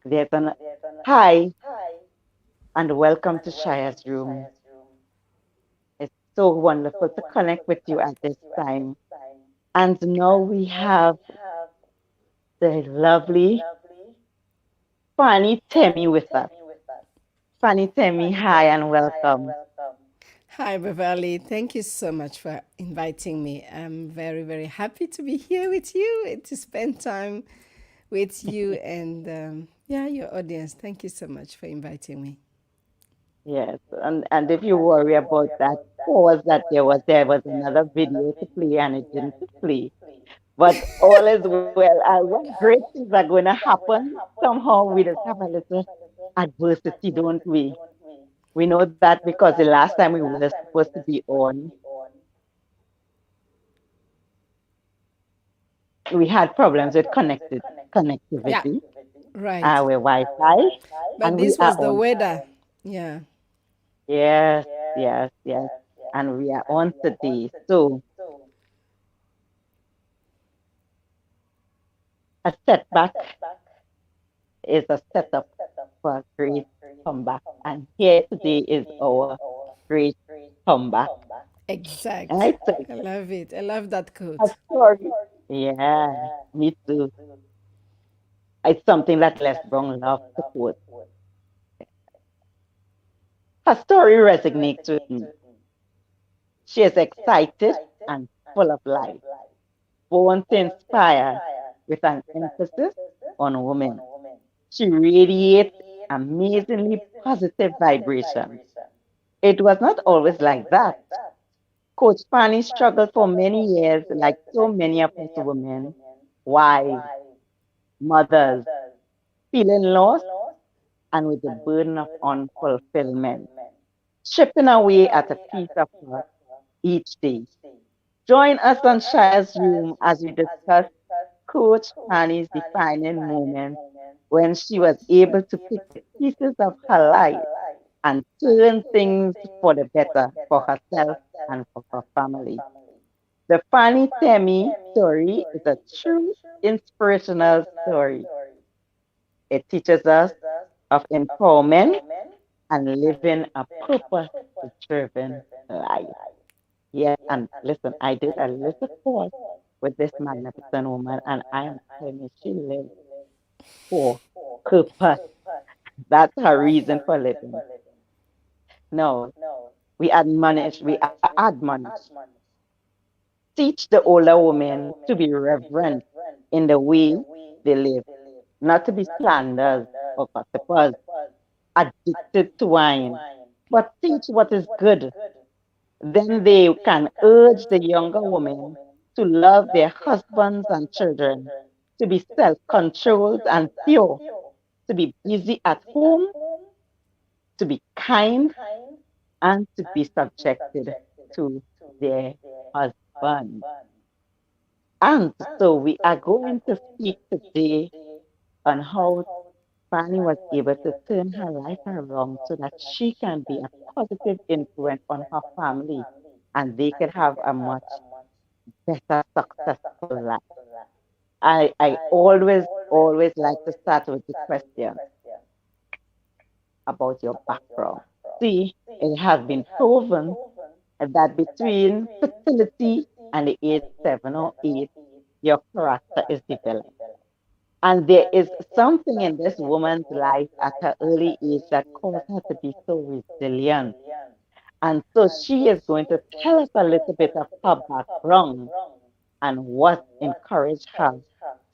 There's an hi and welcome to Shia's room. It's so wonderful to connect with you at this time. And now we have the lovely Fanie Temi with us. Fanie Temi, hi and welcome. Hi, Beverly. Thank you so much for inviting me. I'm very, very happy to be here with you and to spend time with you and yeah, your audience. Thank you so much for inviting me. Yes, and if you worry about that pause that there was another video to play and it didn't play. But all is well. And what great things are going to happen? Somehow we just have a little adversity, don't we? We know that because the last time we were supposed to be on, we had problems with Yeah, connectivity, right. with Wi-Fi, But and we this are was the on. weather. Yeah. Yes, yes, yes, and we are on today. So a setback is a setup for a great comeback, and here today is our great comeback. Exact. Right? So I love it. I love that a quote. story. Yeah, me too. It's something that Les Brown loves to quote. Her story resonates with me. She is excited and full of life, born to inspire with an emphasis on women. She radiates amazingly positive vibration. It was not always like that. Coach Fanny struggled for many years, like so many of us women, wives, mothers, feeling lost and with the burden of unfulfillment, chipping away at a piece of her each day. Join us on Shire's Room as we discuss Coach Fanny's defining moment when she was able to pick the pieces of her life and turn things for the better for herself and for her family. The Fanie Temi story is a true inspirational story. It teaches us of empowerment and living a purpose-driven life. Yes, and listen, I did a little course with this magnificent woman, and I am telling you, she lives for purpose. That's her reason for living. No, we admonish, teach the older women to be reverent in the way they live, not to be slanderers or gossipers, addicted to wine, but teach what is good. Then they can urge the younger women to love their husbands and children, to be self controlled and pure, to be busy at home, to be kind, and to be subjected to their husband. And so we are going to speak today on how Fanny was able to turn her life around so that she can be a positive influence on her family and they could have a much better, successful life. I always like to start with the question about your background. See, it has been proven that between fertility and the age 7 or 8, your character is developed. And there is something in this woman's life at her early age that caused her to be so resilient. And so she is going to tell us a little bit of her background and what encouraged her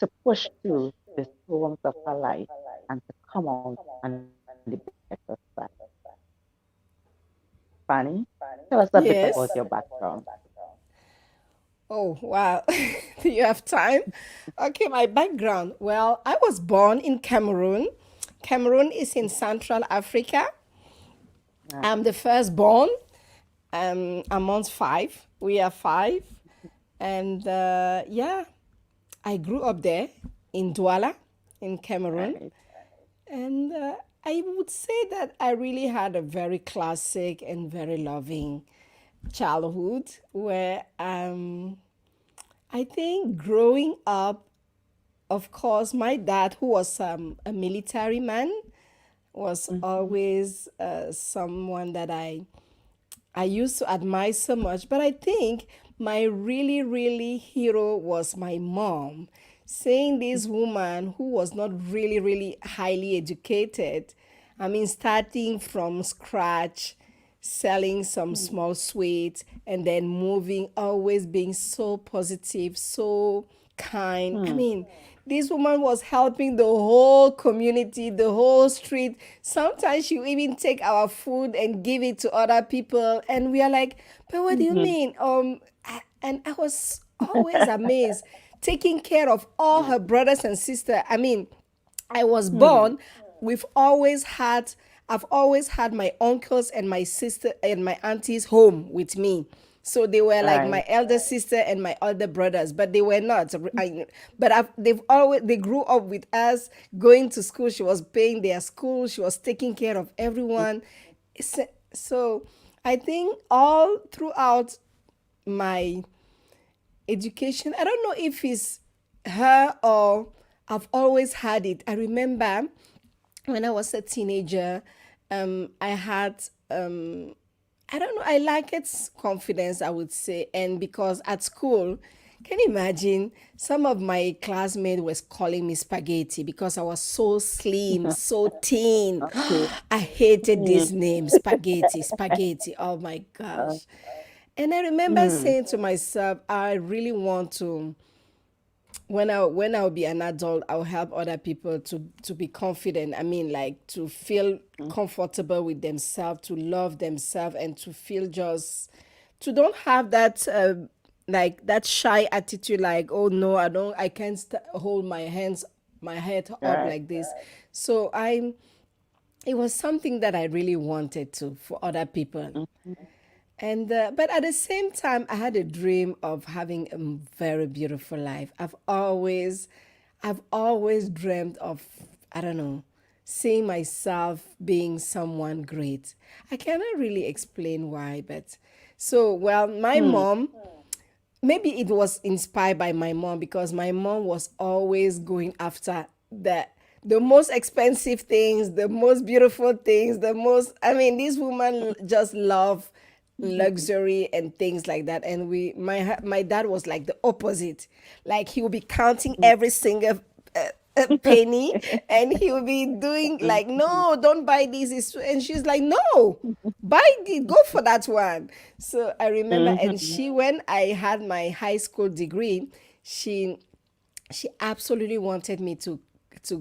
to push through the storms of her life and to come out on the better side. Fanny, tell us a bit about Yes. your background. Oh, wow. Do you have time? Okay, my background. Well, I was born in Cameroon. Cameroon is in Central Africa. I'm the firstborn amongst five. We are five. And yeah, I grew up there in Douala, in Cameroon. Right. And I would say that I really had a very classic and very loving childhood where I think growing up of course, my dad, who was a military man, was Mhm. always someone that I used to admire so much. But I think my really, really hero was my mom. Seeing this woman who was not really, really highly educated, I mean, starting from scratch, selling some Mhm. small sweets, and then moving, always being so positive, so kind. I Mhm. mean, this woman was helping the whole community, the whole street. Sometimes she would even take our food and give it to other people. And we are like, but what do you Mhm. mean? And I was always amazed, taking care of all her brothers and sisters. I mean, I was Mhm. born, we've always had, I've always had my uncles and my sister and my aunties home with me. So they were like Right. my elder sister and my older brothers, but they were not. But they've always, they grew up with us, going to school. She was paying their school. She was taking care of everyone. So so I think all throughout my education, I don't know if it's her or I've always had it. I remember when I was a teenager, I had I don't know, I like its confidence, I would say. And because at school, can you imagine some of my classmates was calling me spaghetti because I was so slim, so thin. Okay. I hated this Mhm. name, spaghetti, spaghetti. Oh my Uh, gosh. And I remember mhm. saying to myself, I really want to, when I'll be an adult, I'll help other people to be confident. I mean, like to feel comfortable with themselves, to love themselves, and to feel just to don't have that like that shy attitude. Like, oh no, I can't hold my hands, my head up Right. like this. So it was something that I really wanted to for other people. Mhm. And but at the same time, I had a dream of having a very beautiful life. I've always dreamed of, I don't know, seeing myself being someone great. I cannot really explain why, but so well, my Mhm. mom, maybe it was inspired by my mom because my mom was always going after the most expensive things, the most beautiful things, the most, I mean, this woman just love Mhm. luxury and things like that. And my dad was like the opposite. Like he would be counting every single penny, and he would be doing like, Mhm. no, don't buy this. And she's like, no, buy it, go for that one. So I remember, and Mhm. she, when I had my high school degree, she she absolutely wanted me to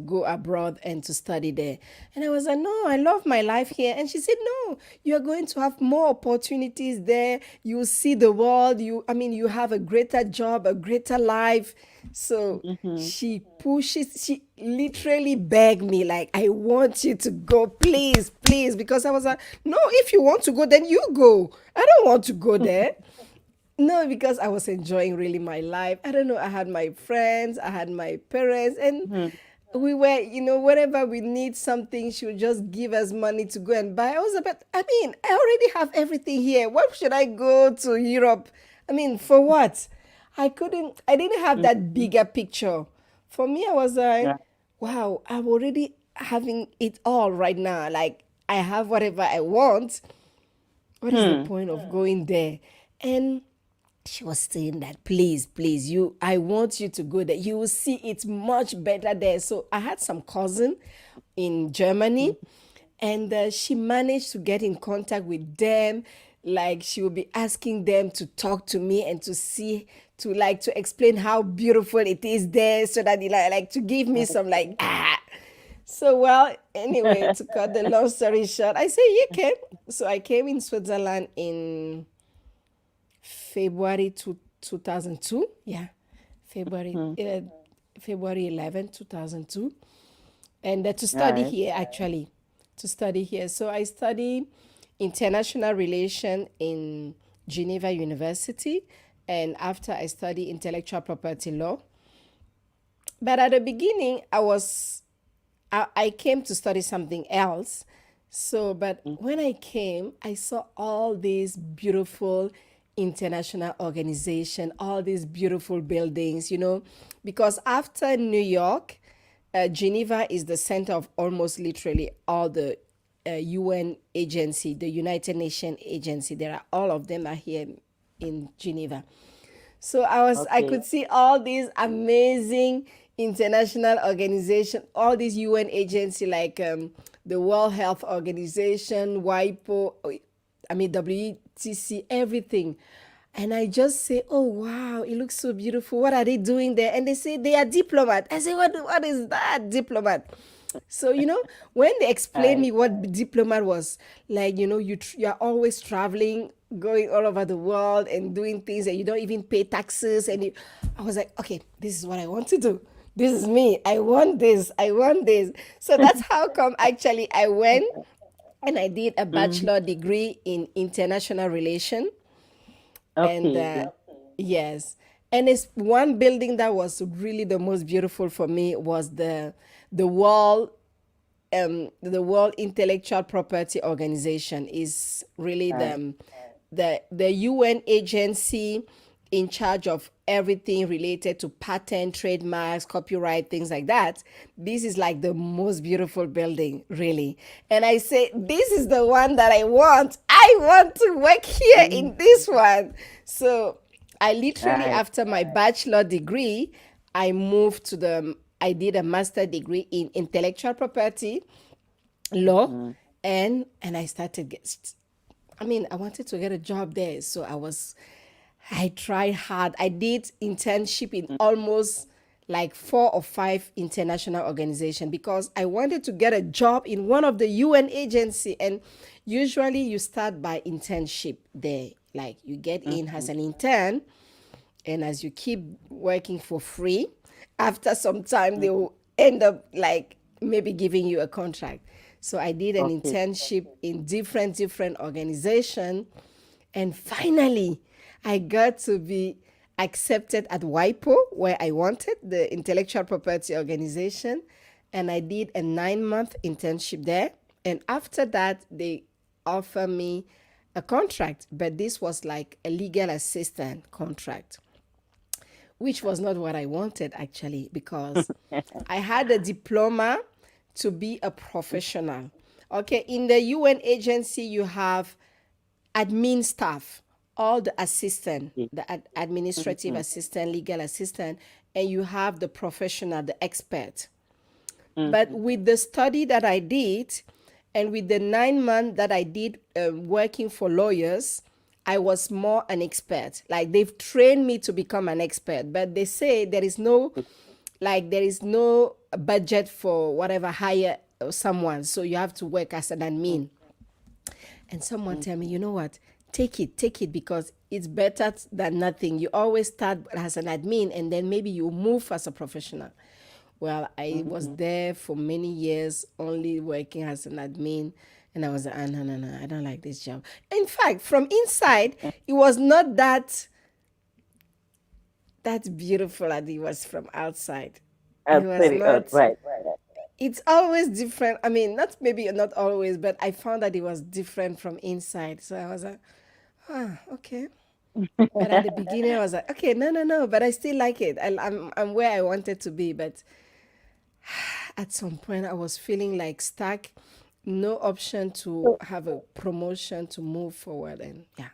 go abroad and to study there. And I was like, no, I love my life here. And she said, no, you're going to have more opportunities there. You see the world. I mean, you have a greater job, a greater life. So Mhm. she literally begged me, like, I want you to go, please, please. Because I was like, no, if you want to go, then you go. I don't want to go there. No, because I was enjoying really my life. I don't know. I had my friends, I had my parents, and Mhm. we were, whenever we need something, she would just give us money to go and buy. I was about, I mean, I already have everything here. Why should I go to Europe? I mean, for what? I didn't have that Mhm. bigger picture. For me, I was like, Right. wow, I'm already having it all right now. Like, I have whatever I want. What is the Hmm. point of going there? And she was saying that, please, please, I want you to go there. You will see it's much better there. So I had some cousin in Germany, and she managed to get in contact with them. Like she would be asking them to talk to me and to see, to explain how beautiful it is there, so that they like to give me some like so, well, anyway, to cut the long story short, I say, you came. So I came in Switzerland in February 2002. Yeah, February Mhm. uh, February 11, 2002. And to study Right. here, actually, to study here. So I study international relation in Geneva University. And after I study intellectual property law. But at the beginning, I came to study something else. So, but when I came, I saw all these beautiful international organization, all these beautiful buildings, because after New York, Geneva is the center of almost literally all the UN agency, the United Nations agency. There are all of them are here in Geneva. So I Okay. could see all these amazing international organization, all these UN agency like the World Health Organization, WIPO, I mean WTC, everything. And I just say, oh wow, it looks so beautiful. What are they doing there? And they say they are diplomat. I say, what is that diplomat? So when they explained Right. me what diplomat was, like you're always traveling, going all over the world and doing things, and you don't even pay taxes. I was like, okay, this is what I want to do. This is me. I want this. I want this. So that's how come actually I went and I did a Mm-hmm. bachelor degree in international relation. And Okay. yes, and it's one building that was really the most beautiful for me was the wall the World Intellectual Property Organization is really Right. the UN agency in charge of everything related to patent, trademarks, copyright, things like that. This is like the most beautiful building, really. And I say, this is the one that I want. I want to work here Mm-hmm. in this one. So I literally, Right. after my bachelor degree, I did a master degree in intellectual property law, Mm-hmm. and I started I mean, I wanted to get a job there, so I tried hard. I did internship in almost like 4 or 5 international organizations because I wanted to get a job in one of the UN agency. And usually you start by internship there. Like you get in Mm-hmm. as an intern, and as you keep working for free, after some time they Mm-hmm. will end up like maybe giving you a contract. So I did an Okay. internship in different organization, and finally I got to be accepted at WIPO, where I wanted, the intellectual property organization. And I did a 9 month internship there, and after that they offer me a contract, but this was like a legal assistant contract, which was not what I wanted actually, because I had a diploma to be a professional. Okay, in the UN agency, you have admin staff, all the assistant, Okay. the administrative Mm-hmm. assistant, legal assistant, and you have the professional, the expert. But Mm-hmm. with the study that I did, and with the 9 months that I did working for lawyers, I was more an expert. Like they've trained me to become an expert, but they say there is no budget for whatever hire someone. So you have to work as an admin. And someone tell me, you know what? Take it because it's better than nothing. You always start as an admin and then maybe you move as a professional. Well, I was Mm-hmm. there for many years only working as an admin. And I was like, no, no, no, I don't like this job. In fact, from inside, it was not that beautiful as it was from outside. It was Absolutely. Oh, not, right. it's always different. I mean, not maybe not always, but I found that it was different from inside. So I was like, okay. But at the beginning, I was like, okay, no, no, no. But I still like it. I'm where I wanted to be. But at some point, I was feeling like stuck, no option to have a promotion to move forward. And yeah,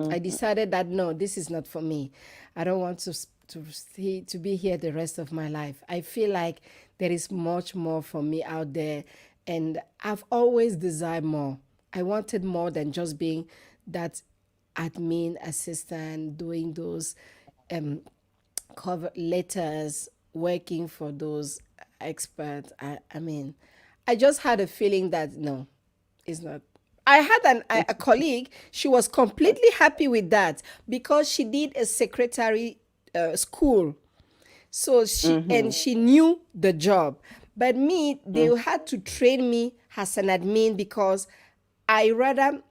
I Mm-hmm. decided that no, this is not for me. I don't want to be here the rest of my life. I feel like there is much more for me out there, and I've always desired more. I wanted more than just being that admin assistant, doing those um, cover letters, working for those experts. I mean, I just had a feeling that no, it's not. I had a colleague, she was completely happy with that because she did a secretary school. So Mm-hmm. she knew the job. But me, they Mm-hmm. had to train me as an admin because I rather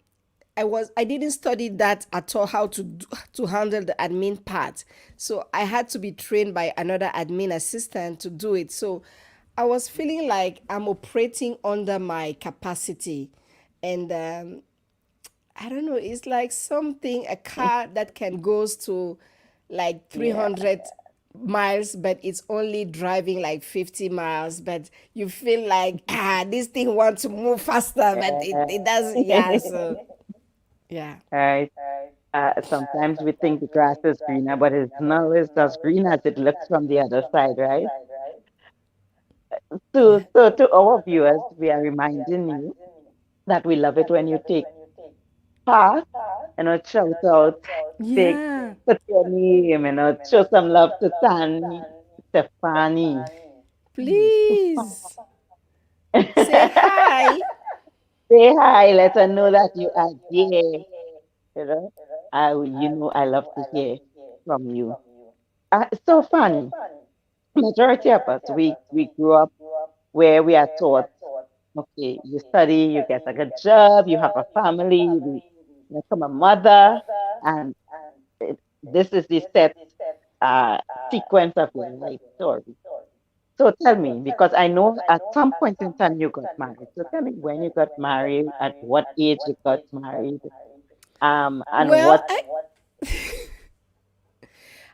I didn't study that at all, how to handle the admin part. So I had to be trained by another admin assistant to do it. So I was feeling like I'm operating under my capacity, and I don't know, it's like something, a car that can goes to like Yeah. 300 miles, but it's only driving like 50 miles, but you feel like, this thing wants to move faster, but it doesn't. Yeah, so, yeah. Right. Sometimes we think the grass is greener, but it's not always as green as it looks from the other side, right? Yeah. So to our viewers, we are reminding you that we love it when you take part, shout out, take, Yeah. put your name, show some love to Tani, Stefani. Please say hi. Say hi, let her know that you are there. You know, I love to hear from you. It's so funny. Majority of us, we grew up where we are taught, okay, you study, you get a good job, you have a family, you become a mother, and this is the set uh, sequence of your life story. So tell me, because I know at some point in time you got married. So tell me when you got married, at what age you got married, and Well, what.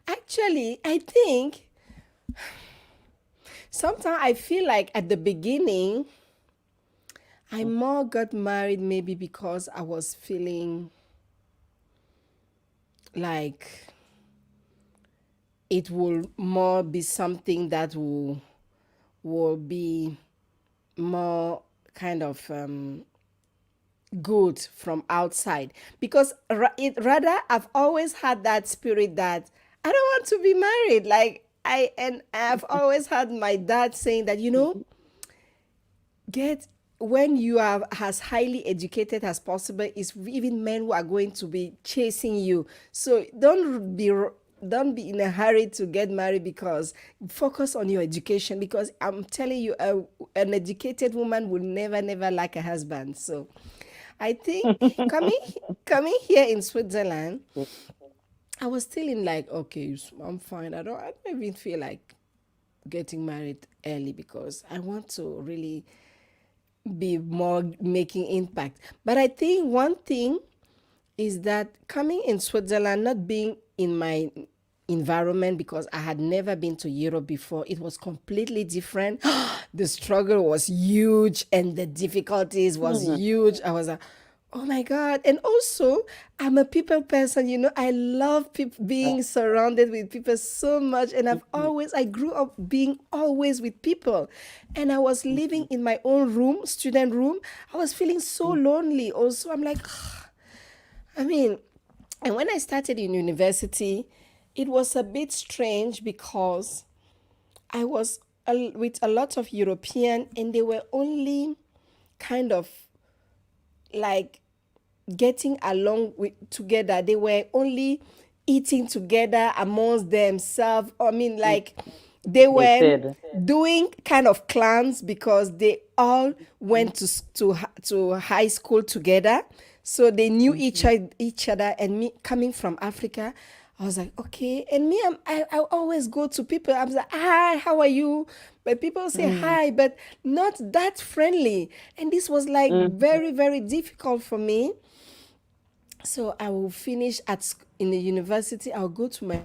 actually, I think sometimes I feel like at the beginning, I more got married maybe because I was feeling like it will more be something that will be more kind of good from outside, because rather I've always had that spirit that I don't want to be married, like I've always had my dad saying that, get when you are as highly educated as possible, is even men who are going to be chasing you, so don't be in a hurry to get married, because focus on your education, because I'm telling you, an educated woman will never lack a husband. So I think coming here in Switzerland, I was still in like, okay, I'm fine. I don't even feel like getting married early, because I want to really be more making impact. But I think one thing is that coming in Switzerland, not being in my environment, because I had never been to Europe before, it was completely different. The struggle was huge and the difficulties was Mm, huge. I was like, oh my God. And also, I'm a people person, I love uh, being surrounded with people so much. And mhm, I grew up being always with people. And I was living mhm, in my own room, student room. I was feeling so mhm, lonely also. I'm like, I mean, and when I started in university, it was a bit strange because I was with a lot of European, and they were only kind of like getting along with together. They were only eating together amongst themselves. I mean, mm. like they They were did. doing kind of clans, because they all went to high school together, so they knew Mhm, each other. And me coming from Africa, I was like, okay. And me, I always go to people. I'm like, hi, how are you? But people say mhm, hi, but not that friendly. And this was like mhm. very difficult for me. So I will finish in the university. I'll go to my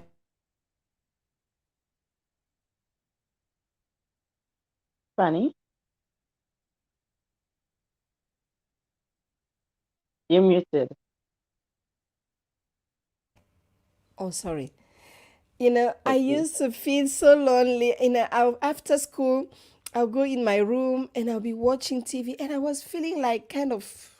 Funny, you muted. oh sorry. I Okay. used to feel so lonely. After school, I'll go in my room and I'll be watching TV, and I was feeling like kind of.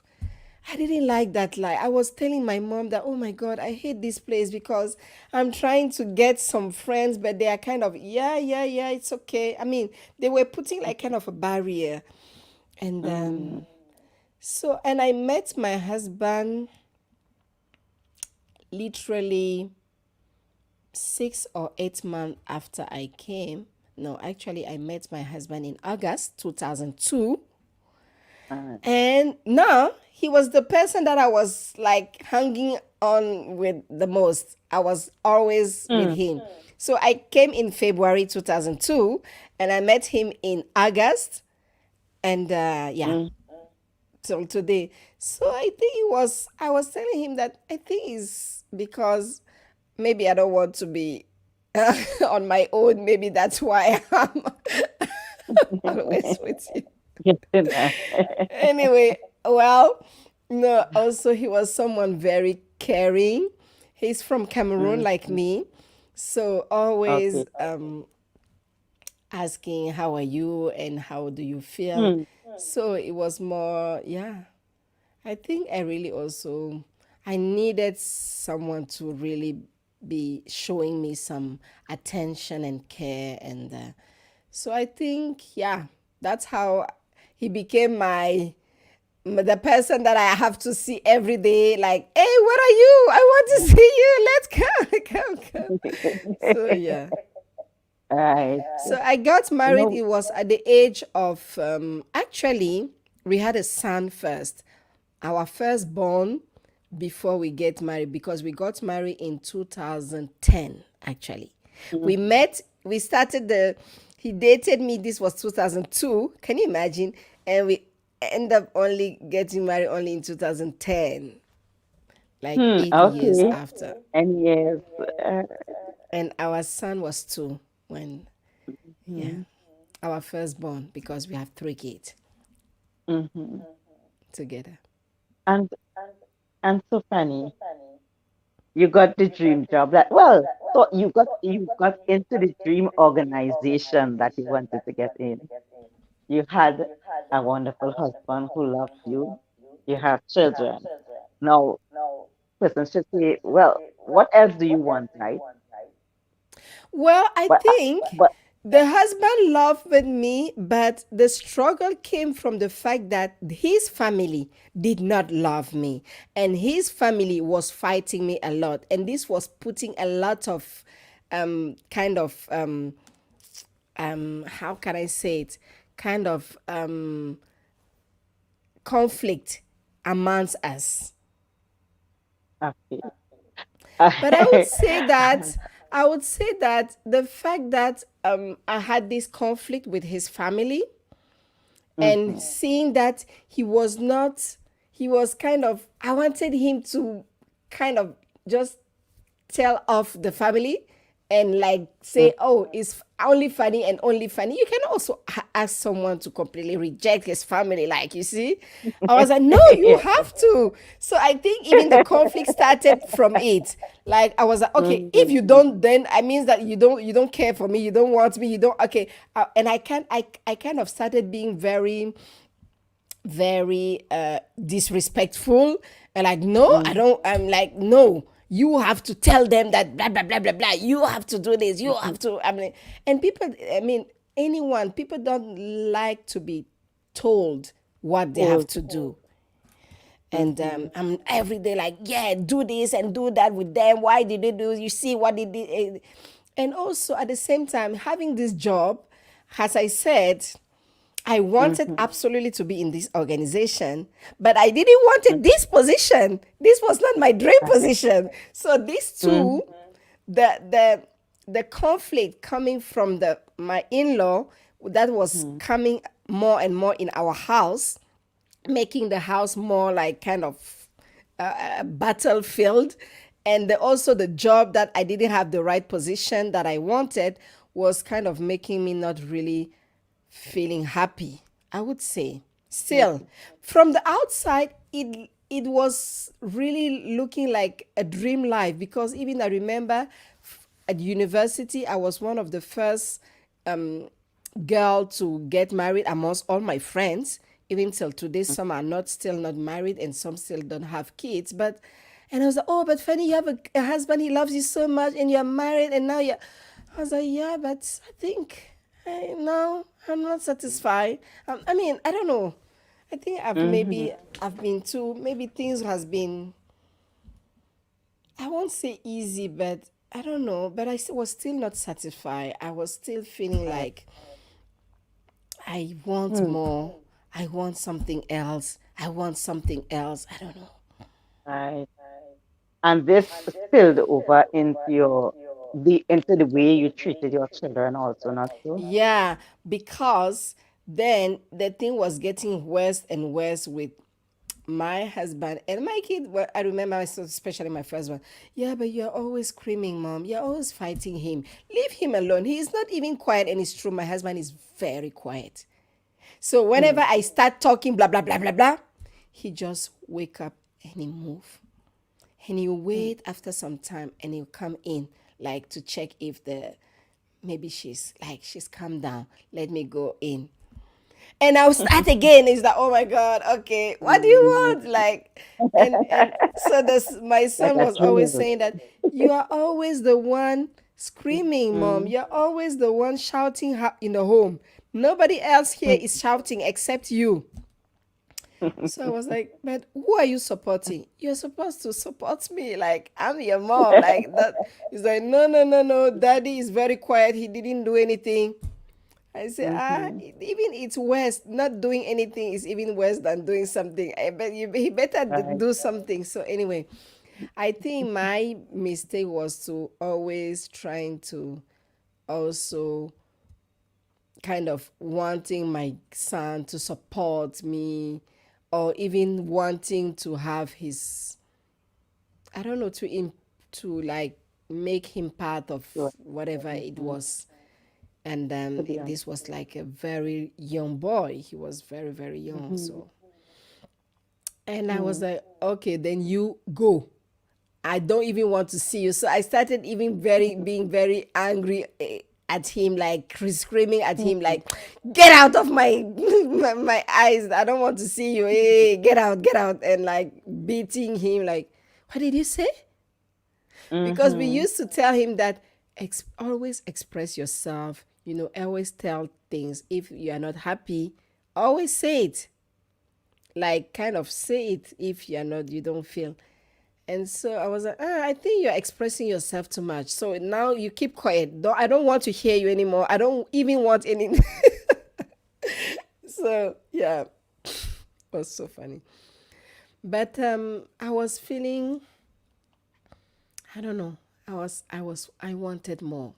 I didn't like that. Like I was telling my mom that, oh my God, I hate this place, because I'm trying to get some friends, but they are kind of, yeah, it's okay. I mean, they were putting like kind of a barrier. And Mm, and I met my husband literally 6 or 8 months after I came. No, actually, I met my husband in August 2002. uh, And now he was the person that I was like hanging on with the most. I was always with mm, him. So I came in February 2002, and I met him in August. And yeah, mm. till today. So I think it was, I was telling him that I think it's because maybe I don't want to be on my own. Maybe that's why I'm always with you. Good to know. Anyway, well, no, also he was someone very caring. He's from Cameroon Mm, like me. So okay. always asking how are you and how do you feel. Mm, So it was more, yeah. I think I really also I needed someone to really be showing me some attention and care, and so I think, yeah, that's how he became my the person that I have to see every day. Like, hey, where are you? I want to see you. Let's go, come, come. So yeah. right. So I got You married. know, It was at the age of actually we had a son first, our firstborn, before we get married, because we got married in 2010. Actually, we mm, met. We started the. He dated me. This was 2002. Can you imagine? And we end up only getting married only in 2010, like 8 years okay. after. And yes. Uh, And our son was two when, yeah, mhm, our firstborn, because we have three kids mhm. together. And and so funny. You got the dream job that well, so you got into the dream organization that you wanted to get in. You had a wonderful husband who loved you. You have children. Now, person should say, well, what else do you want, right? Well, I But think but the husband loved with me, but the struggle came from the fact that his family did not love me, and his family was fighting me a lot, and this was putting a lot of kind of how can I say it, kind of conflict amongst us. okay. But I would say that the fact that I had this conflict with his family, and Mhm, seeing that he was not, he was kind of, I wanted him to kind of just tell off the family and like mhm. say, oh, it's only funny and only funny. You can also ask someone to completely reject his family, like, you see. I was like, no, you Yeah. have to. So I think even the conflict started from it. Like, I was like, okay, if you Mhm, don't, then I means that you don't care for me, you don't want me, you don't, okay. And I kind of started being very, very disrespectful, and like, no, I mhm, don't, I'm like, no, you have to tell them that blah blah blah blah blah, you have to do this, you mhm. have to, I mean, and people, I mean, anyone, people don't like to be told what they have Cool. to do. And Mhm, I'm every day like, yeah, do this and do that with them. Why did they do? You see what they did. And also at the same time, having this job, as I said, I wanted mhm, absolutely to be in this organization, but I didn't mhm. wanted this position. This was not my dream Right. position. So these two, Mhm, the the the conflict coming from the my in-law, that was mhm, coming more and more in our house, making the house more like kind of a battlefield. And also the job that I didn't have the right position that I wanted was kind of making me not really feeling happy, I would say. Still, mhm, from the outside, it was really looking like a dream life, because even I remember at university, I was one of the first girl to get married amongst all my friends. Even till today, some are not still not married, and some still don't have kids. But and I was like, oh, but Fanny, you have a husband, he loves you so much, and you're married, and now you're. I was like, yeah, but I think no, I'm not satisfied. I mean, I don't know. I think mhm. I've been too, maybe things has been, I won't say easy, but I don't know. But was still not satisfied. I was still feeling Right. like I want Mm, more. I want something else. I want something else. I don't know. right. And this spilled over into the way you treated your children also, not so? Yeah, because then the thing was getting worse and worse with my husband and my kid, well, I remember especially my first one. Yeah, but you're always screaming, mom. You're always fighting him. Leave him alone. He's not even quiet. And it's true, my husband is very quiet. So whenever Mm. I start talking, blah, blah, blah, blah, blah, he just wake up and he move. And he'll Mm. wait after some time and he'll come in like to check if the maybe she's calmed down. Let me go in. And I'll start again. It's like, oh my God, okay, what do you Mm. want? Like, and so this my Like son a was always drill. saying that you are always the one screaming, mom. Mm. You're always the one shouting in the home. Nobody else here is shouting except you. So I was like, but who are you supporting? You're supposed to support me. Like, I'm your mom. Like that. He's like, no, no, no, no. Daddy is very quiet. He didn't do anything. I say, Mm-hmm. even it's worse. Not doing anything is even worse than doing something. I bet he better Right. do something. So anyway, I think my mistake was to always trying to also kind of wanting my son to support me, or even wanting to have his, I don't know, to like make him part of Sure. whatever it Mm-hmm. was. And To be honest. this was like a very young boy. He was very, very young. Mm-hmm. So, and I was Mm. like, okay, then you go. I don't even want to see you. So I started even being very angry at him, like screaming at him, Mm-hmm. like, get out of my my eyes. I don't want to see you. Hey, get out. And like beating him, like, what did you say? Because we Mm-hmm. used to tell him that always express yourself, always tell things. If you are not happy, always say it. Like, kind of say it if you don't feel. And so I was like, I think you're expressing yourself too much. So now you keep quiet. I don't want to hear you anymore. I don't even want any. So yeah, it was so funny. But I was feeling, I don't know. I wanted more.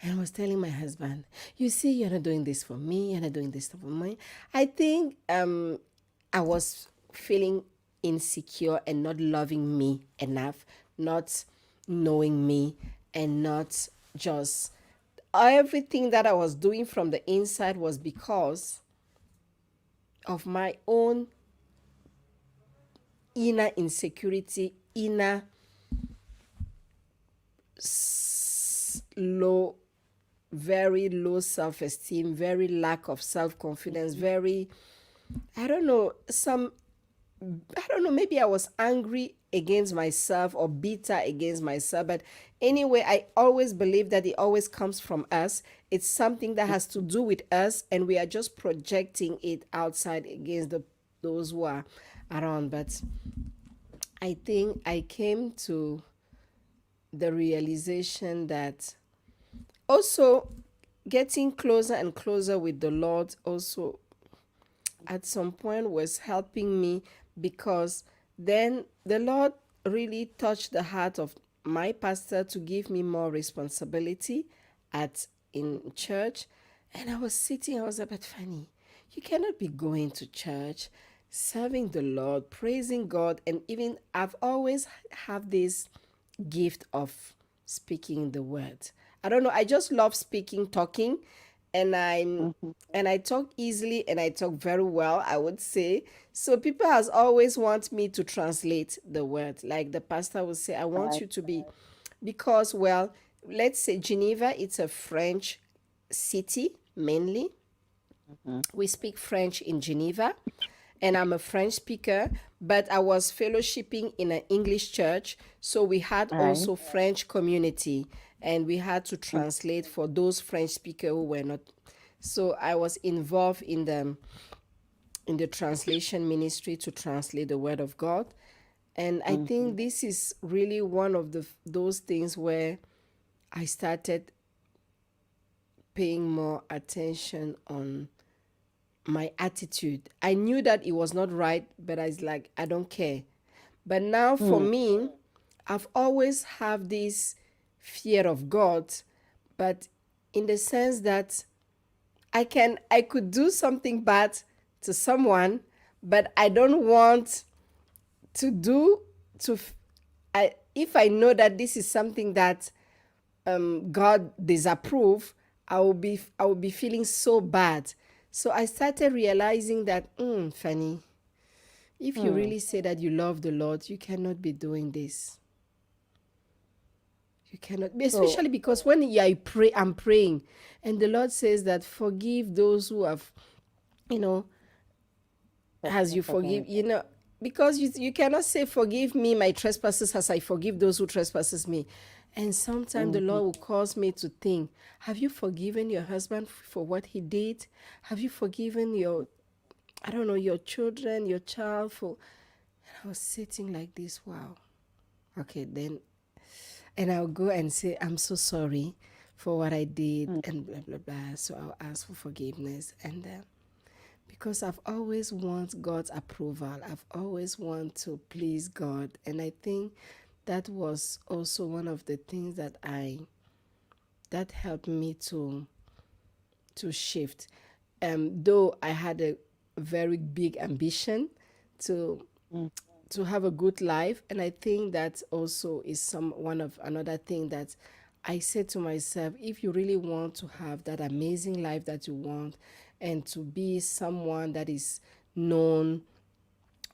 And I was telling my husband, you see, you're not doing this for me, you're not doing this for me. I think I was feeling insecure and not loving me enough, not knowing me, and not just everything that I was doing from the inside was because of my own inner insecurity, inner low, very low self esteem, very lack of self confidence, very, I don't know, I don't know, maybe I was angry against myself or bitter against myself. But anyway, I always believe that it always comes from us. It's something that has to do with us, and we are just projecting it outside against those who are around. But I think I came to the realization that also getting closer and closer with the Lord also at some point was helping me, because then the Lord really touched the heart of my pastor to give me more responsibility at in church. And I was sitting, I was a bit funny. You cannot be going to church, serving the Lord, praising God, and even I've always have this gift of speaking the word. I don't know, I just love speaking, talking, and Mm-hmm. I talk easily and I talk very well, I would say. So people has always want me to translate the word. Like the pastor would say, I want Right. you to be, because, well, let's say Geneva, it's a French city mainly. Mm-hmm. We speak French in Geneva, and I'm a French speaker, but I was fellowshipping in an English church, so we had Right. also French community, and we had to translate for those French speakers who were not. So I was involved in the translation ministry to translate the word of God. And I Mm-hmm. think this is really one of those things where I started paying more attention on my attitude. I knew that it was not right, but I was like, I don't care. But now for Mm. me, I've always have this fear of God, but in the sense that I could do something bad to someone, but I don't want to do to if I know that this is something that God disapprove, I will be feeling so bad. So I started realizing that, Fanny, if you Hmm. really say that you love the Lord, you cannot be doing this. You cannot, So, especially because when I'm praying, and the Lord says that forgive those who have, you know, as you trespass forgive, against. because you cannot say forgive me my trespasses as I forgive those who trespasses me. And sometimes the Mm-hmm. Lord will cause me to think, have you forgiven your husband for what he did? Have you forgiven your, I don't know, your children, your child for, and I was sitting like this, wow. Okay, then, and I'll go and say, I'm so sorry for what I did, Mm. and blah, blah, blah. So I'll ask for forgiveness. And because I've always want God's approval. I've always want to please God. And I think that was also one of the things that helped me to shift. Though I had a very big ambition to Mm. to have a good life, and I think that also is some one of another thing that I said to myself, if you really want to have that amazing life that you want, and to be someone that is known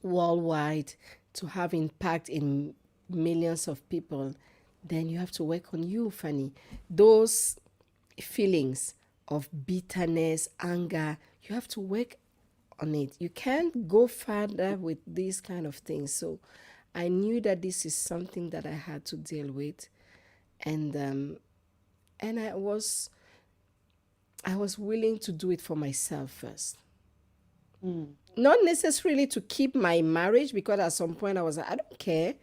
worldwide, to have impact in millions of people, then you have to work on you, Fanny. Those feelings of bitterness, anger, you have to work on it. You can't go further with these kind of things. So I knew that this is something that I had to deal with, and and I was willing to do it for myself first. Mm. Not necessarily to keep my marriage, because at some point I was like, I don't care.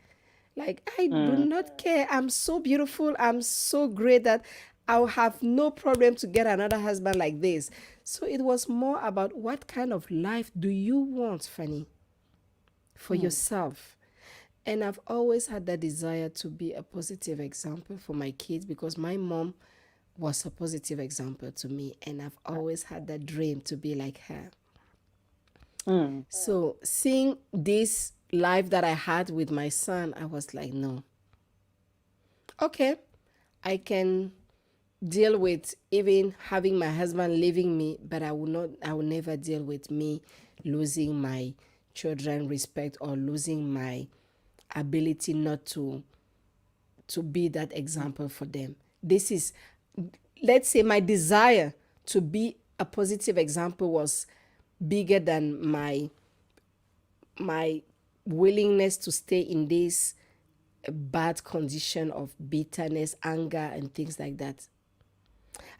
Like, I do Mm. not care. I'm so beautiful. I'm so great that I'll have no problem to get another husband like this. So it was more about what kind of life do you want, Fanny, for Mm. yourself. And I've always had that desire to be a positive example for my kids, because my mom was a positive example to me. And I've always had that dream to be like her. Mm. So seeing this life that I had with my son, I was like, no, okay, I can deal with even having my husband leaving me, but I will never deal with me losing my children respect, or losing my ability not to be that Mm. example for them. This is, let's say, my desire to be a positive example was bigger than my willingness to stay in this bad condition of bitterness, anger, and things like that.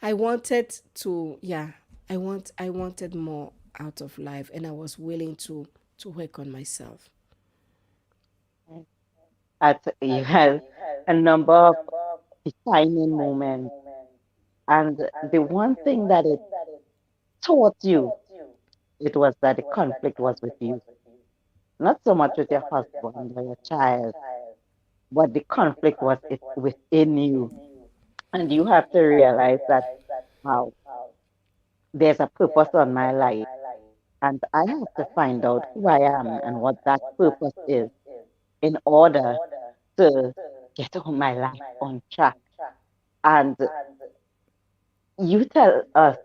I wanted to, yeah, I wanted more out of life, and I was willing to work on myself. Right. You had a number of defining moments, and the one thing that it taught you, it was that the conflict was with you, not so much with your husband or your child, but the conflict was it within you, and you have to realize that, wow, there's a purpose on my life, and I have to find out who I am and what that purpose is in order to get on my life on track. And you tell us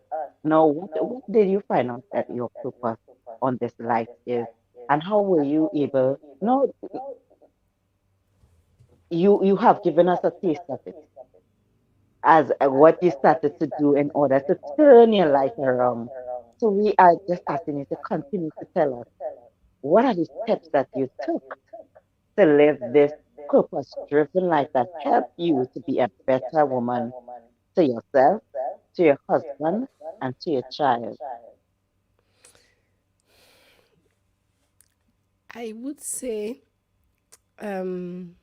now, what did you find out that your purpose on this life is, and how were you able? No, you have given us a taste of it as what you started to do in order to turn your life around. So we are just asking you to continue to tell us what are the steps that you took to live this purpose-driven life that help you to be a better woman to yourself, to your husband, and to your child. I would say, um,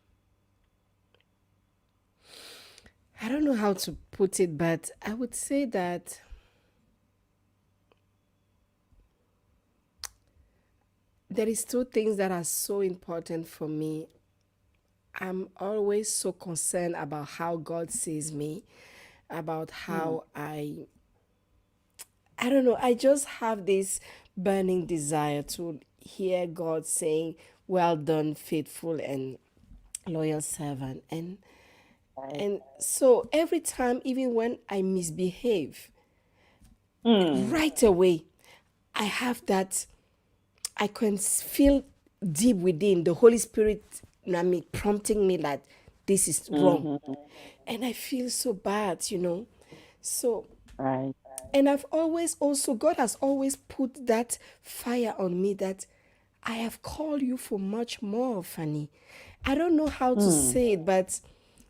I don't know how to put it, but I would say that there is two things that are so important for me. I'm always so concerned about how God sees me, about Mm. how I don't know, I just have this burning desire to hear God saying, "Well done, faithful and loyal servant." Right. And so every time, even when I misbehave, Hmm. right away, I have that, I can feel deep within the Holy Spirit, prompting me that this is wrong. Mm-hmm. And I feel so bad, you know. So, Right. and I've always also, God has always put that fire on me that I have called you for much more, Fanny. I don't know how to Hmm. say it, but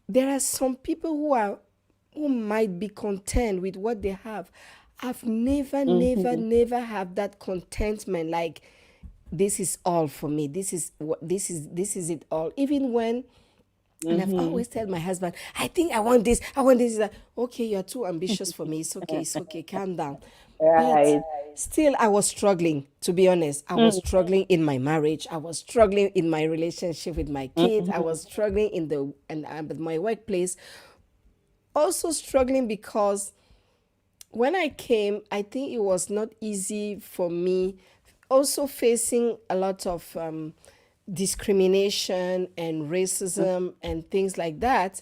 there are some people who might be content with what they have. I've never, never, Mm-hmm. never have that contentment. Like, this is all for me. This is it all. Even when, and I've Mm-hmm. always tell my husband, I think I want this, I want this. He's like, okay, you're too ambitious for me. It's okay, calm down. But Right. still, I was struggling, to be honest. I was Mm-hmm. struggling in my marriage. I was struggling in my relationship with my kids. I Mm-hmm. was struggling in the and with my workplace. Also struggling because when I came, I think it was not easy for me. Also facing a lot of discrimination and racism and things like that.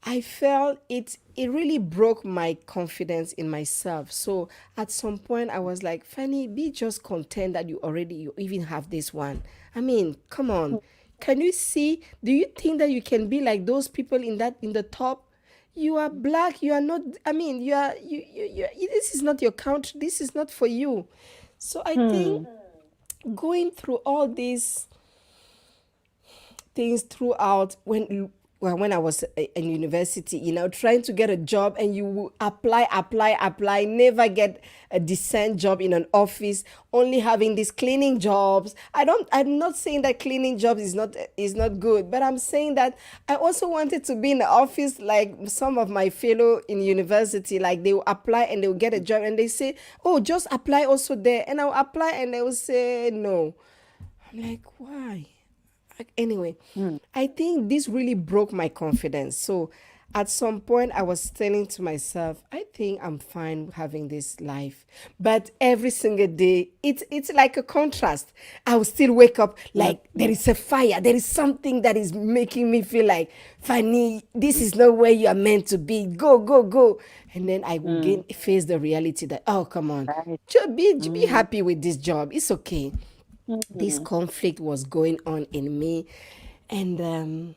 I felt it really broke my confidence in myself. So at some point I was like, Fanny, be just content that you even have this one. I mean, come on. Can you see? Do you think that you can be like those people in the top? You are black, you are not, I mean, you are this is not your country, this is not for you. So I think Hmm. going through all these things throughout, when I was in university, trying to get a job, and you will apply, never get a decent job in an office, only having these cleaning jobs. I'm not saying that cleaning jobs is not good, but I'm saying that I also wanted to be in the office like some of my fellow in university. Like, they will apply and they will get a job, and they say, oh, just apply also there, and I'll apply and they will say no. I'm like, why? Anyway, Hmm. I think this really broke my confidence. So at some point, I was telling to myself, I think I'm fine having this life. But every single day, it's like a contrast. I will still wake up like there Mm-hmm. is a fire. There is something that is making me feel like, Fanny, this is not where you are meant to be. Go, go, go. And then I will Mm. again face the reality that, oh, come on, Right. be Mm-hmm. happy with this job. It's okay. This Mm-hmm. conflict was going on in me. And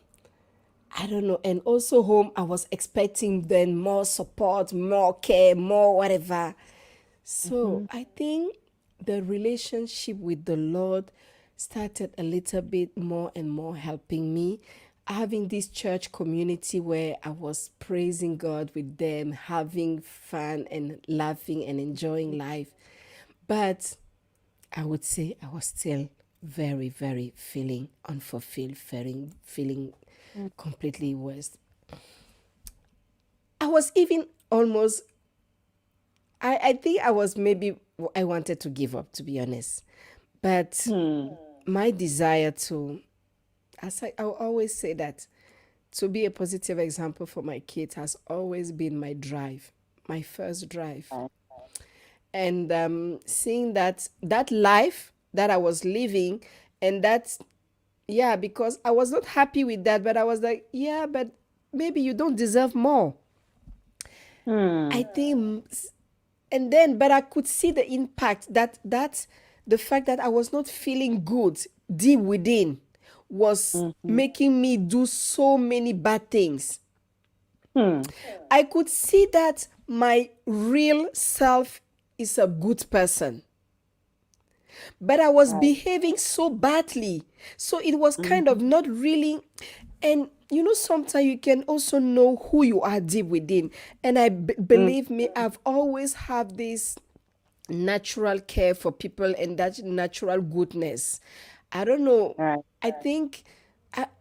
I don't know. And also, home, I was expecting then more support, more care, more whatever. So Mm-hmm. I think the relationship with the Lord started a little bit more and more helping me. Having this church community where I was praising God with them, having fun and laughing and enjoying life. But I would say I was still very, very feeling unfulfilled, feeling completely worse. I was even almost, I think I was maybe, I wanted to give up, to be honest. But Hmm. my desire to, as I always say that, to be a positive example for my kids has always been my drive, my first drive. Right. And seeing that life that I was living, and that's, yeah, because I was not happy with that, but I was like, yeah, but maybe you don't deserve more. Hmm. I think, and then, but I could see the impact that the fact that I was not feeling good deep within was Mm-hmm. making me do so many bad things. Hmm. I could see that my real self is a good person, but I was Right. behaving so badly. So it was kind Mm-hmm. of not really. And sometimes you can also know who you are deep within. And Mm. believe me, I've always had this natural care for people and that natural goodness. I don't know. Right. I think,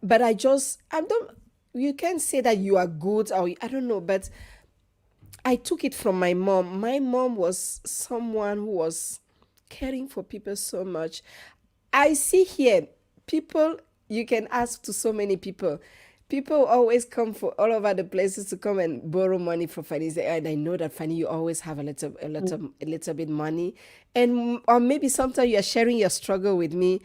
but I don't, you can say that you are good, or I don't know, but I took it from my mom. My mom was someone who was caring for people so much. I see here people, you can ask to so many people. People always come for all over the places to come and borrow money for Fanny. And I know that Fanny, you always have a little bit money, and or maybe sometimes you are sharing your struggle with me,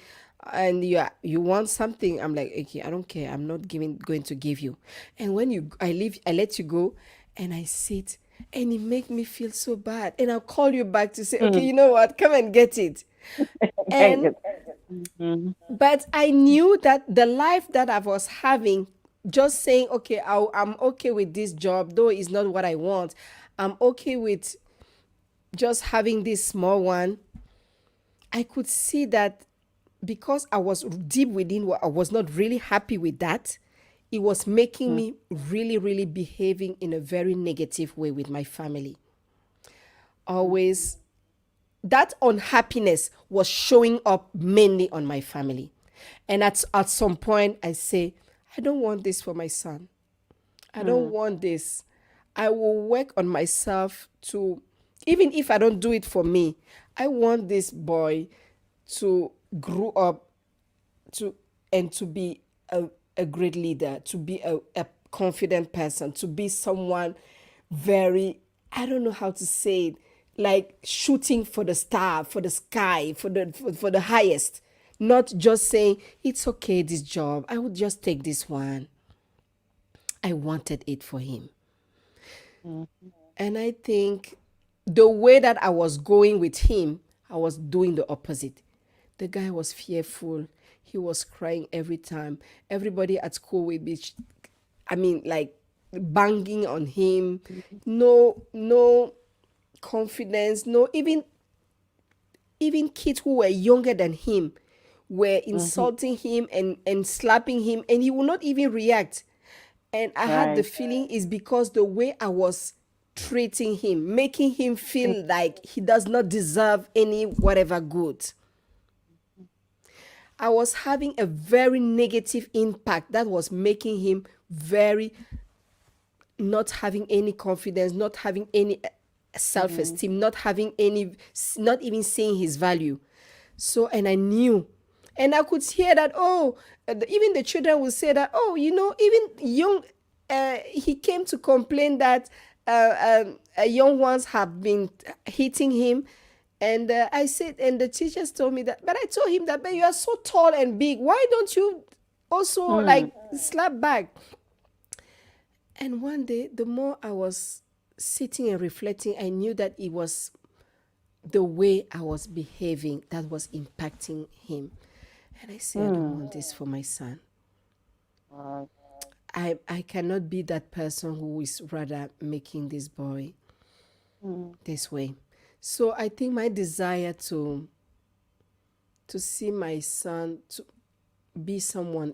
and you want something. I'm like, okay, I don't care. I'm not going to give you. And when I leave, I let you go, and I sit, and it make me feel so bad. And I'll call you back to say, okay, Mm. you know what? Come and get it. And Mhm. but I knew that the life that I was having, just saying, okay, I'm okay with this job, though it's not what I want. I'm okay with just having this small one. I could see that because I was deep within what I was not really happy with that, it was making Mm. me really, really behaving in a very negative way with my family. Always that unhappiness was showing up mainly on my family. And at some point, I say, I don't want this for my son. I don't Mm. want this. I will work on myself to, even if I don't do it for me, I want this boy to grow up to and to be a great leader, to be a confident person, to be someone very, I don't know how to say it, like shooting for the star, for the sky, for the highest. Not just saying it's okay this job. I would just take this one. I wanted it for him. Mm. And I think the way that I was going with him, I was doing the opposite. The guy was fearful. He was crying every time. Everybody at school would be, I mean, like banging on him. No confidence. No, even kids who were younger than him were Mhm. insulting him and slapping him, and he would not even react. And I had the Right. feeling is because the way I was treating him, making him feel like he does not deserve any whatever good. I was having a very negative impact that was making him very not having any confidence, not having any self Mm. esteem, not having any, not even seeing his value. So, and I knew, and I could hear that, oh, even the children would say that, oh, even young, he came to complain that young ones have been hitting him. And I said, and the teachers told me that, but I told him that, but you are so tall and big. Why don't you also Mm. like slap back? And one day, the more I was sitting and reflecting, I knew that it was the way I was behaving that was impacting him. And I said, I don't Mm. want this for my son. Right. I cannot be that person who is rather making this boy Mm. this way. So I think my desire to see my son to be someone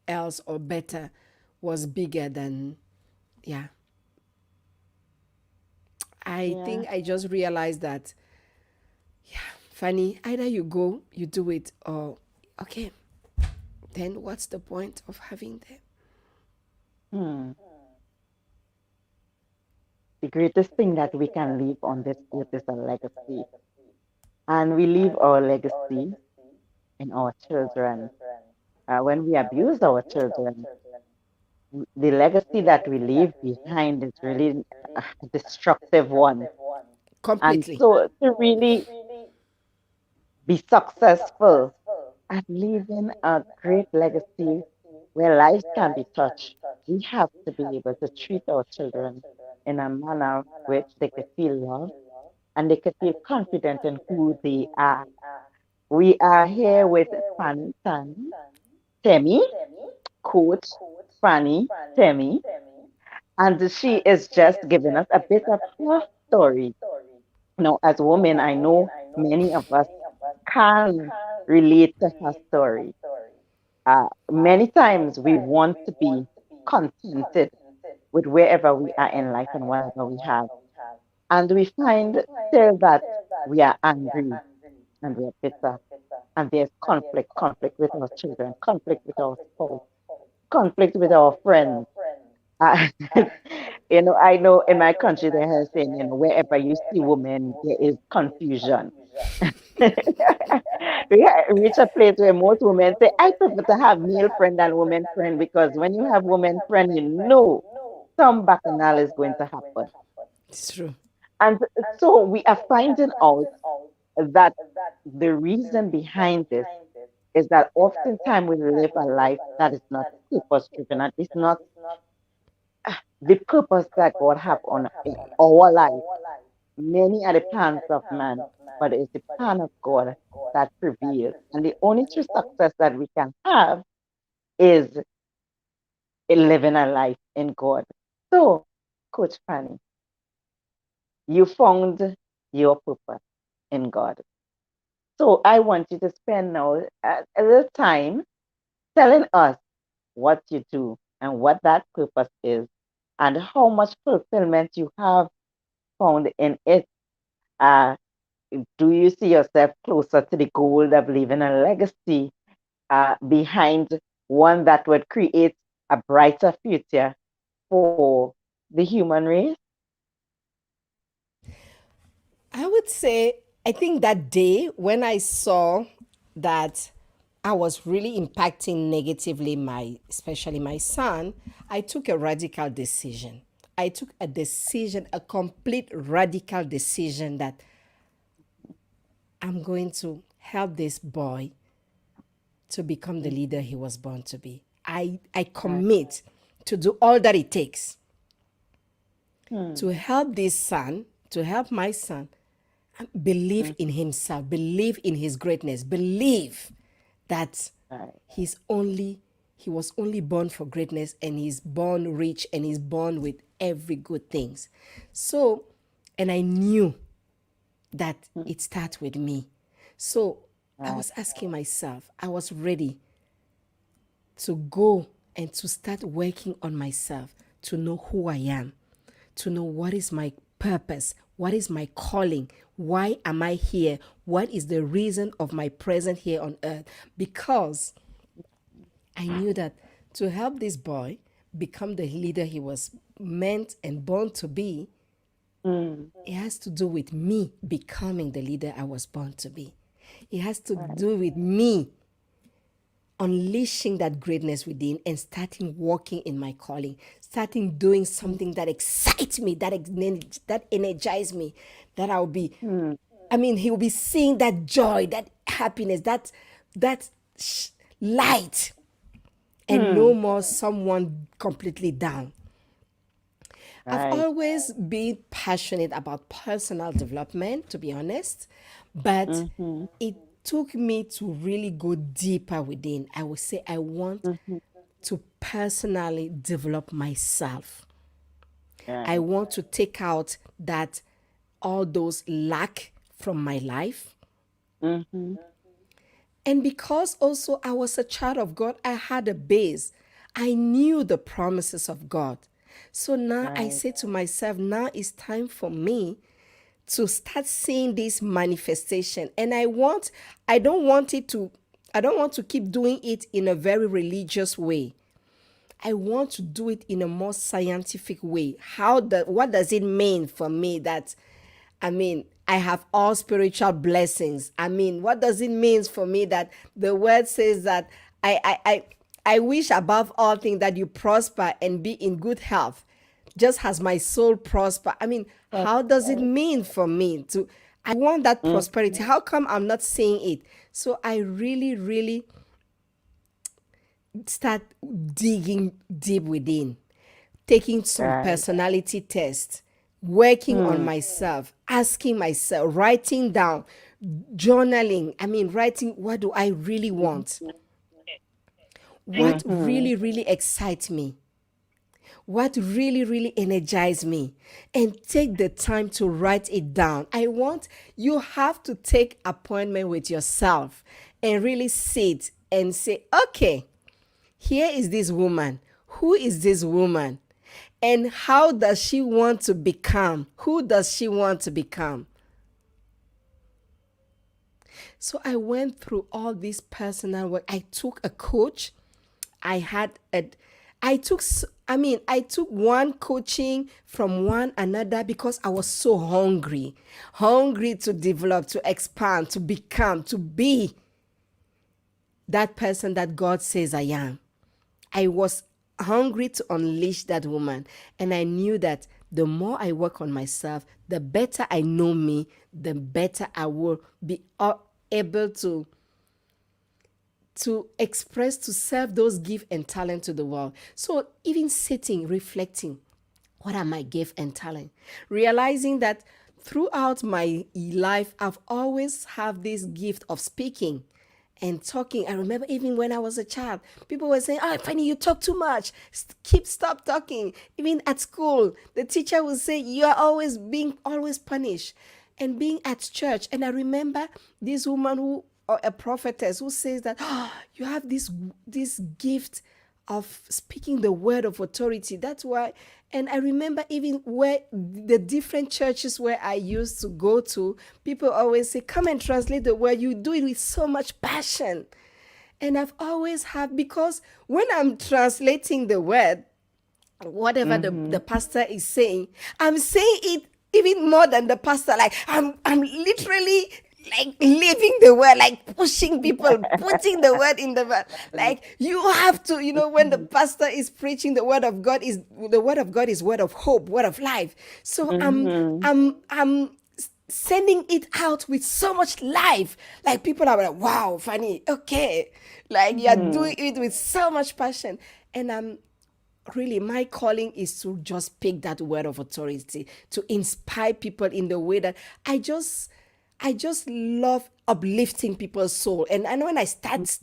else or better was bigger than, yeah. I Yeah. think I just realized that, Fanny, either you go, you do it, or okay, then what's the point of having them? Mm. The greatest thing that we can leave on this earth is a legacy. And we leave our legacy in our children. When we abuse our children, the legacy that we leave behind is really a destructive one. And Completely. so to really be successful at leaving a great legacy where lives can be touched, we have to be able to treat our children in a manner which they could feel loved and they could feel confident in who they are. We are here with Fanie Temi, Coach Fanie Temi, and she is just giving us a bit of her story. Now, as women, I know many of us can relate to her story. Many times we want to be contented with wherever we are in life and whatever we have. And we find still that we are angry and we are bitter. And there's conflict with our children, conflict with our spouse, conflict with our friends. Uh, I know in my country there has saying, wherever you see women, there is confusion. Reach a place where most women say, I prefer to have male friend than woman friend because when you have woman friend, you know some bacchanal is going to happen. It's true. And so we are finding out that the reason behind this is that oftentimes we live a life that is not purpose driven, and it's not the purpose that God have on in our life. Many are the plans of man, but it's the plan of God that prevails. And the only true success that we can have is in living a life in God. So, Coach Fanny, you found your purpose in God. So I want you to spend now a little time telling us what you do and what that purpose is and how much fulfillment you have found in it. Uh, do you see yourself closer to the goal of leaving a legacy behind one that would create a brighter future for the human race? I would say, I think that day when I saw that I was really impacting negatively especially my son, I took a radical decision. I took a decision, a complete radical decision that I'm going to help this boy to become the leader he was born to be. I Right. commit to do all that it takes Hmm. to help this son, to help my son believe Mm. in himself, believe in his greatness, believe that Right. he's only he was only born for greatness and he's born rich and he's born with every good things. So, and I knew that Mm. it starts with me. So I Right. was asking myself, I was ready to go and to start working on myself, to know who I am, to know what is my purpose, what is my calling, why am I here, what is the reason of my presence here on earth. Because I knew that to help this boy become the leader he was meant and born to be, Mm. it has to do with me becoming the leader I was born to be. It has to Right. do with me unleashing that greatness within and starting walking in my calling, starting doing Mm. something that excites me, that energizes me, that I'll be, Mm. I mean, he'll be seeing that joy, that happiness, that light, and no Mm. more someone completely down. I've Right. always been passionate about personal development, to be honest, but Mm-hmm. it took me to really go deeper within. I would say I want Mm-hmm. to personally develop myself. I Right. want to take out that all those lack from my life. Mm-hmm. And because also I was a child of God, I had a base. I knew the promises of God. So now I Right. say to myself, now it's time for me to start seeing this manifestation. And I don't want it to, I don't want to keep doing it in a very religious way. I want to do it in a more scientific way. What does it mean for me that I have all spiritual blessings? I mean, what does it mean for me that the word says that I I I, I wish above all things that you prosper and be in good health, just as my soul prosper. I mean, That's how does it right. mean for me to I want that Mm-hmm. prosperity? How come I'm not seeing it? So I really, really start digging deep within, taking some Right. personality tests, working on Mm. myself, asking myself, writing down, journaling. I mean, writing what do I really want? What Mm-hmm. really, really excites me? What really, really energizes me? And take the time to write it down. You have to take appointment with yourself and really sit and say, okay, here is this woman. Who is this woman? And how does she want to become? Who does she want to become? So I went through all this personal work. I took a coach. I had a I took one coaching from one another because I was so hungry, hungry to develop, to expand, to become, to be that person that God says I am. I was hungry to unleash that woman. And I knew that the more I work on myself, the better I know me, the better I will be able to express, to serve those gift and talent to the world. So even sitting, reflecting, what are my gift and talent? Realizing that throughout my life, I've always have this gift of speaking and talking. I remember even when I was a child, people were saying, "Oh, Fanny, you talk too much. Stop talking." Even at school, the teacher would say, "You are always punished." And being at church, and I remember this woman who, or a prophetess, who says that, "Oh, you have this gift of speaking the word of authority." That's why. And I remember even where the different churches where I used to go to, people always say, "Come and translate the word." You do it with so much passion. And I've always had, because when I'm translating the word, whatever the Mm-hmm. pastor is saying, I'm saying it even more than the pastor. Like I'm literally like living the word, like pushing people, putting the word in the word. Like you have to, when the pastor is preaching the word of God is word of hope, word of life. So Mm-hmm. I'm sending it out with so much life. Like people are like, "Wow, funny, okay." Like you're doing it with so much passion. And I'm really, my calling is to just pick that word of authority, to inspire people in the way that I just love uplifting people's soul. And when I start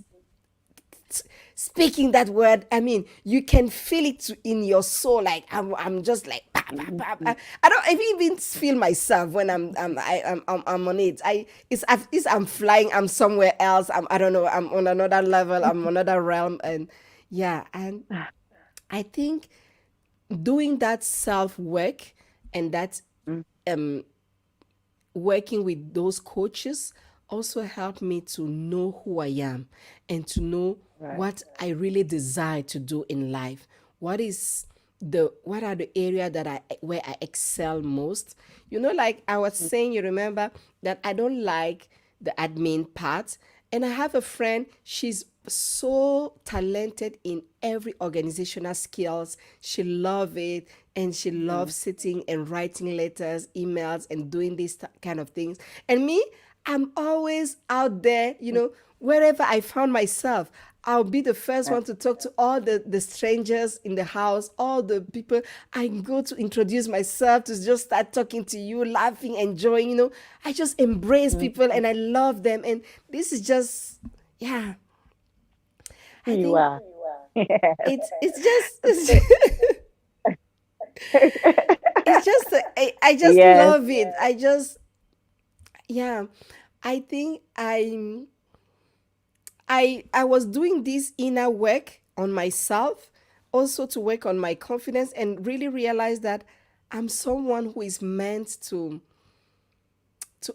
speaking that word, I mean, you can feel it in your soul. Like I'm just like, bah, bah, bah, bah. I don't even feel myself when I'm on it. It's I'm flying. I'm somewhere else. I don't know. I'm on another level. I'm on another realm. And yeah, and I think doing that self work and that Mm-hmm. working with those coaches also helped me to know who I am and to know Right. what I really desire to do in life. What are the area that I where I excel most? Like I was saying, you remember that I don't like the admin part. And I have a friend, she's so talented in every organizational skills. She loves it, and she Mm-hmm. loves sitting and writing letters, emails, and doing these kind of things. And me, I'm always out there, wherever I found myself. I'll be the first Right. one to talk to all the strangers in the house, all the people. I go to introduce myself, to just start talking to you, laughing, enjoying. I just embrace people Mm-hmm. and I love them. And this is just, yeah, Who I you think are. Yes. it's just it's just I just Yes. love it. Yeah, I think I was doing this inner work on myself, also to work on my confidence, and really realize that I'm someone who is meant to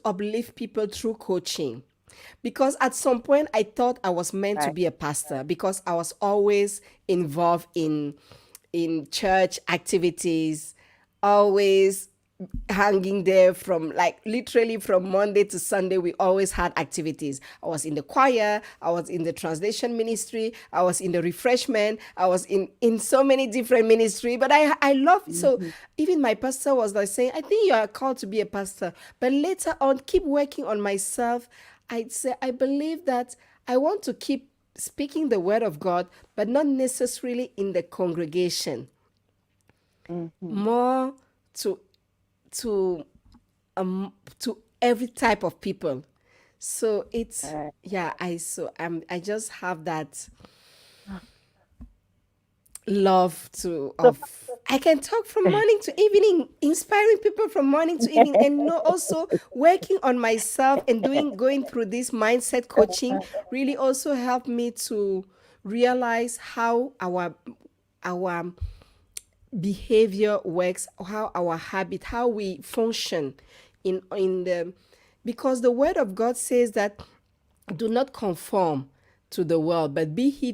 uplift people through coaching. Because at some point I thought I was meant to Right. be a pastor because I was always involved in church activities, always hanging there from, like, literally from Monday to Sunday. We always had activities. I was in the choir, I was in the translation ministry, I was in the refreshment, I was in so many different ministry. But I love it. So Mm-hmm. even my pastor was like saying, "I think you are called to be a pastor." But later on, keep working on myself. I'd say I believe that I want to keep speaking the word of God, but not necessarily in the congregation, Mm-hmm. more to to to every type of people. So it's, Right. yeah, I just have that love to So, of I can talk from morning to evening, inspiring people from morning to evening, and also working on myself and going through this mindset coaching really also helped me to realize how our behavior works, how our habit, how we function in the because the word of God says that do not conform to the world, but be he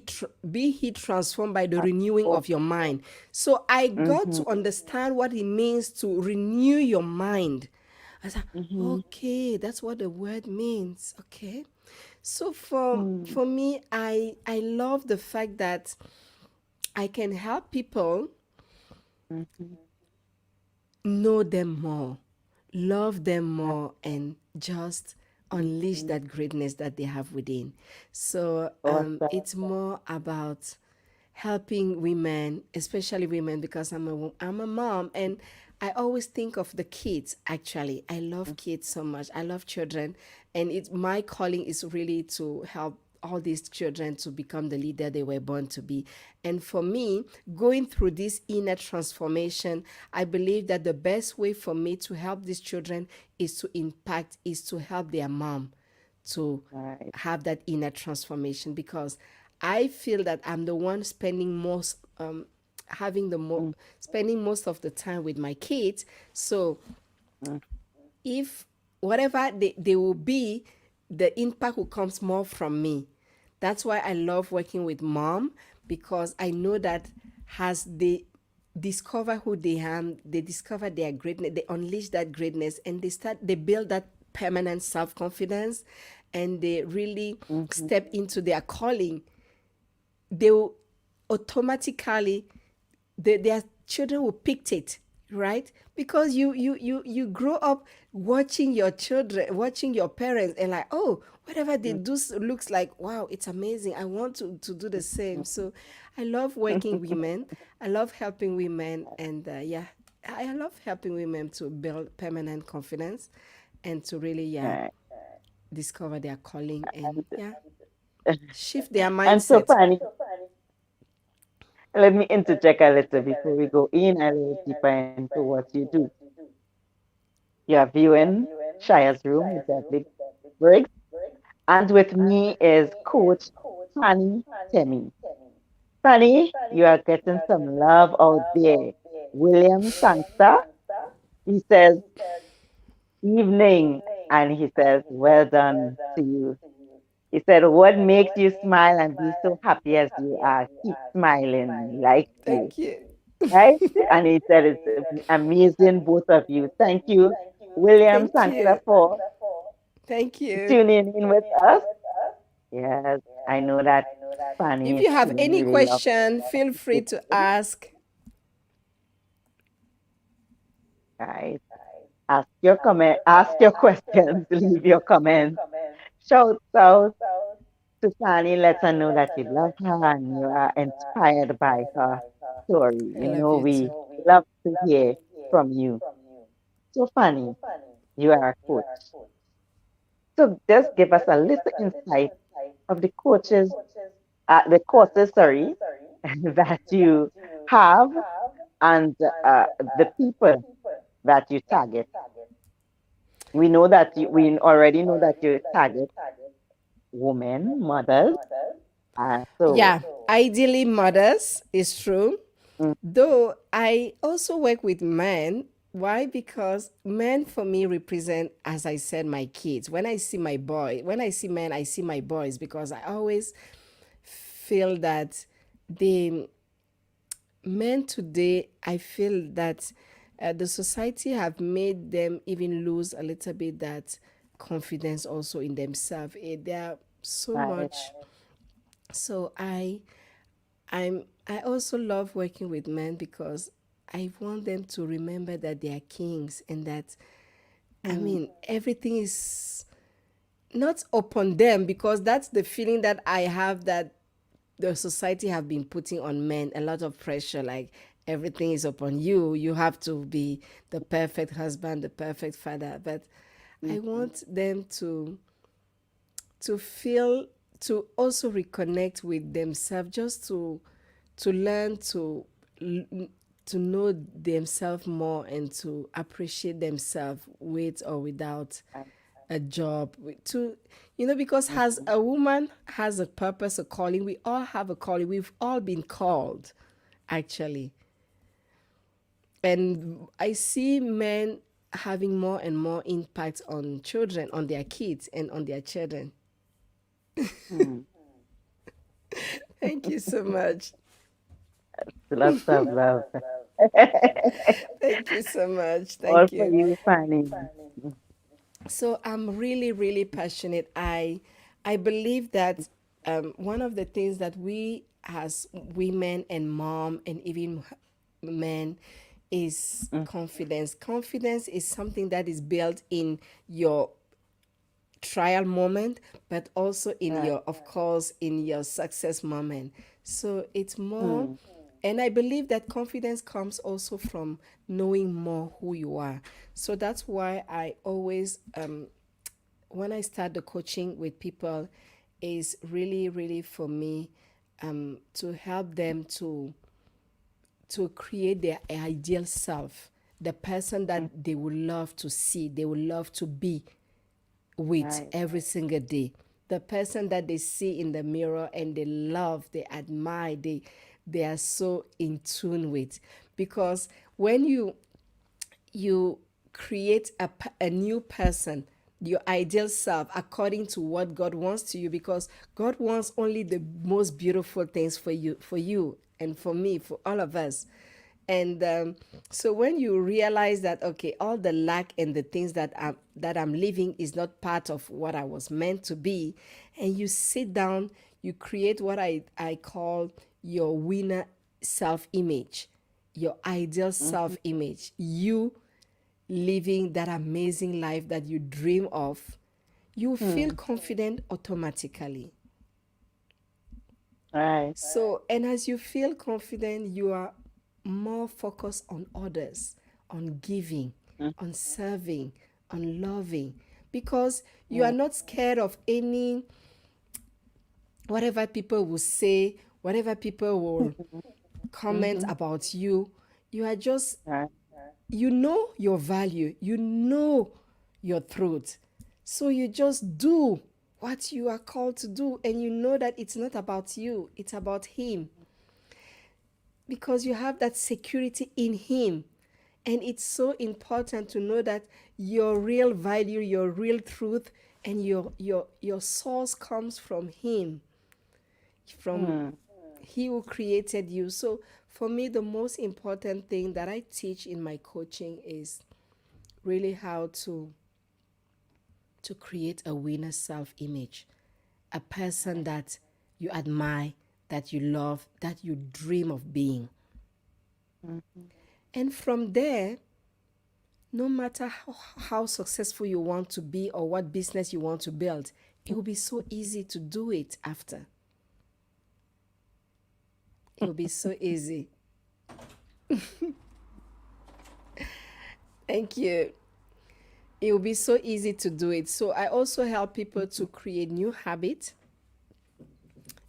transformed by the Of renewing course. of your mind. So I got Mm-hmm. to understand what it means to renew your mind. I said, Mm-hmm. okay, that's what the word means. Okay. So for me, I love the fact that I can help people Mm-hmm. know them more, love them more, and just unleash Mm-hmm. that greatness that they have within. So Awesome. it's more about helping women, especially women, because I'm a mom, and I always think of the kids. Actually, I love kids so much. I love children, and it's my calling is really to help all these children to become the leader they were born to be. And for me, going through this inner transformation, I believe that the best way for me to help these children is to help their mom to Right. have that inner transformation, because I feel that I'm the one spending most having the Mm-hmm. spending most of the time with my kids. So if whatever they will be, the impact will comes more from me. That's why I love working with mom, because I know that as they discover who they are, they discover their greatness, they unleash that greatness, and they build that permanent self-confidence, and they really Mm-hmm. step into their calling. They will automatically, their children will pick it, right? Because you grow up watching your children, watching your parents, and like, oh, whatever they do looks like, wow, it's amazing, I want to do the same. So I love working women, I love helping women, and yeah, I love helping women to build permanent confidence and to really, yeah, Right. discover their calling, and And, yeah, shift their and so, mindset. Fanny, let me interject a little before we go in a little deeper into what you do. You are viewing Shia's room with David Briggs, and with me is Coach Fanie Temi. Fanny, you are getting some love out there. William Sangster, he says, evening, and he says, well done to you. He said, what makes you smile and be so happy as you are? Keep smiling like you. Thank you. Right? And he said, it's amazing, both of you. Thank you, William Thank Sankra, you. for Thank you. tuning in with us. Yes, I know that If Fanny is you have feeling any really loved question, feel this free to evening, ask. right? Ask your questions, leave your comments. Shout out to Fanny, let her know that you love her and you are inspired by her story. I You love know, you we too. love to hear from you. So, Fanny, you are a coach. So, just give us a little insight of the courses, sorry, that you have and the people that you target. We already know that you target women, mothers. So, Yeah, ideally mothers is true. mm, Though I also work with men. Why? Because men for me represent, as I said, my kids. When I see men, I see my boys, because I always feel that the men today, I feel that the society have made them even lose a little bit that confidence also in themselves. They are so right. much. So I also love working with men, because I want them to remember that they are kings, and that, I Mm, mean, everything is not upon them, because that's the feeling that I have, that the society have been putting on men a lot of pressure, like everything is upon you, you have to be the perfect husband, the perfect father. But I mhm, want them to feel, to also reconnect with themselves, just to learn to know themselves more, and to appreciate themselves with or without right, a job, to, because as mhm, a woman has a purpose, a calling, we all have a calling, we've all been called, actually. And I see men having more and more impact on children, on their kids, and on their children. mm. Thank you so much. Lots of love. Thank you so much. All Thank for you. you, Fanny. So I'm really, really passionate. I believe that one of the things that we as women and mom and even men is Mm, confidence. Confidence is something that is built in your trial moment, but also in right. your, of course, in your success moment. So it's more, Mm, and I believe that confidence comes also from knowing more who you are. So that's why I always, when I start the coaching with people, is really, really for me to help them to create their ideal self, the person mm, that they would love to see, they would love to be with right. every single day. The person that they see in the mirror and they love, they admire, they are so in tune with. Because when you create a new person, your ideal self, according to what God wants to you, because God wants only the most beautiful things for you and for me, for all of us. And so when you realize that, okay, all the lack and the things that I'm living is not part of what I was meant to be, and you sit down, you create what I call your winner self-image, your ideal Mm-hmm, self-image, you living that amazing life that you dream of, you feel mm, confident automatically. right. So, and as you feel confident, you are more focused on others, on giving, Mm, on serving, on loving, because you are right. not scared of any, whatever people will say, whatever people will comment Mm-hmm, about you. You are just, right. you know your value, you know your truth. So you just do what you are called to do, and you know that it's not about you, it's about Him, because you have that security in Him. And it's so important to know that your real value, your real truth, and your source comes from Him, from Mm, He who created you. So for me, the most important thing that I teach in my coaching is really how to create a winner self-image, a person that you admire, that you love, that you dream of being. mm, And from there, no matter how successful you want to be or what business you want to build, it will be so easy to do it after. It will be so easy. Thank you. It will be so easy to do it. So I also help people to create new habits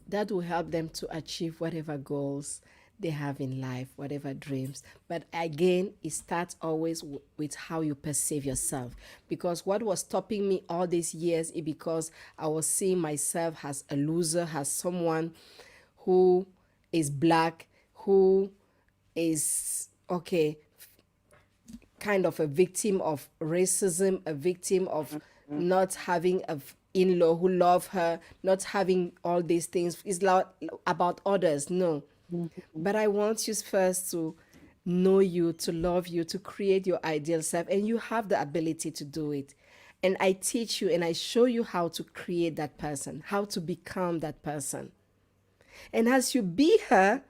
that will help them to achieve whatever goals they have in life, whatever dreams. But again, it starts always with how you perceive yourself. Because what was stopping me all these years is because I was seeing myself as a loser, as someone who is black, who is, okay, kind of a victim of racism, a victim of mm, not having a in-law who love her, not having all these things. It's not about others, no. mm, But I want you first to know you, to love you, to create your ideal self, and you have the ability to do it. And I teach you and I show you how to create that person, how to become that person. And as you be her,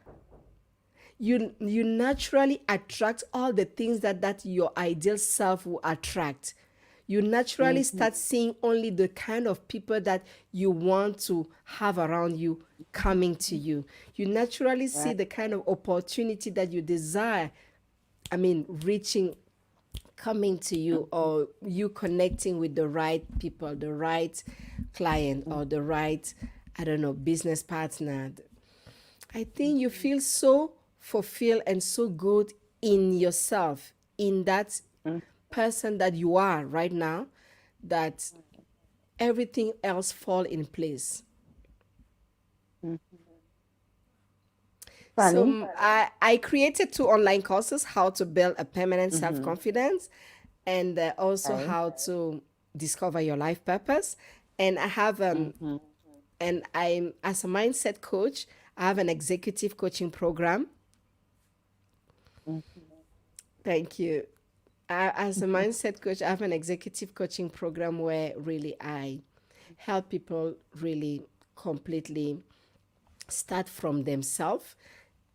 you naturally attract all the things that your ideal self will attract. You naturally mm, start seeing only the kind of people that you want to have around you coming to you. You naturally see right. the kind of opportunity that you desire, I mean, reaching, coming to you, Mm, or you connecting with the right people, the right client, mm, or the right, I don't know, business partner. I think you feel so fulfilled and so good in yourself, in that mm, person that you are right now, that everything else fall in place. mm. So Funny. I created two online courses: how to build a permanent self Mm-hmm, confidence, and also right. how to discover your life purpose. And I have Mm-hmm, and I'm, as a mindset coach, I have an executive coaching program. Mm-hmm. Thank you. As a mindset coach, I have an executive coaching program where really I help people really completely start from themselves,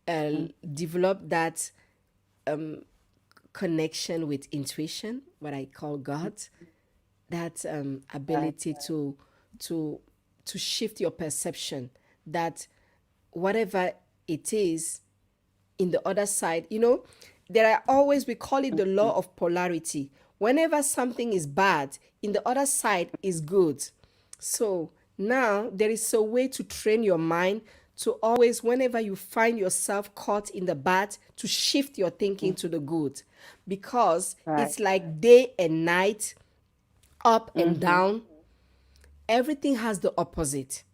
uh, develop that connection with intuition, what I call God, that Right. ability to to shift your perception that whatever it is in the other side, there are always, we call it the Mm-hmm. law of polarity. Whenever something is bad, in the other side is good. So now there is a way to train your mind to always, whenever you find yourself caught in the bad, to shift your thinking to the good, because Right. it's like day and night, up and Mm-hmm. down. Everything has the opposite.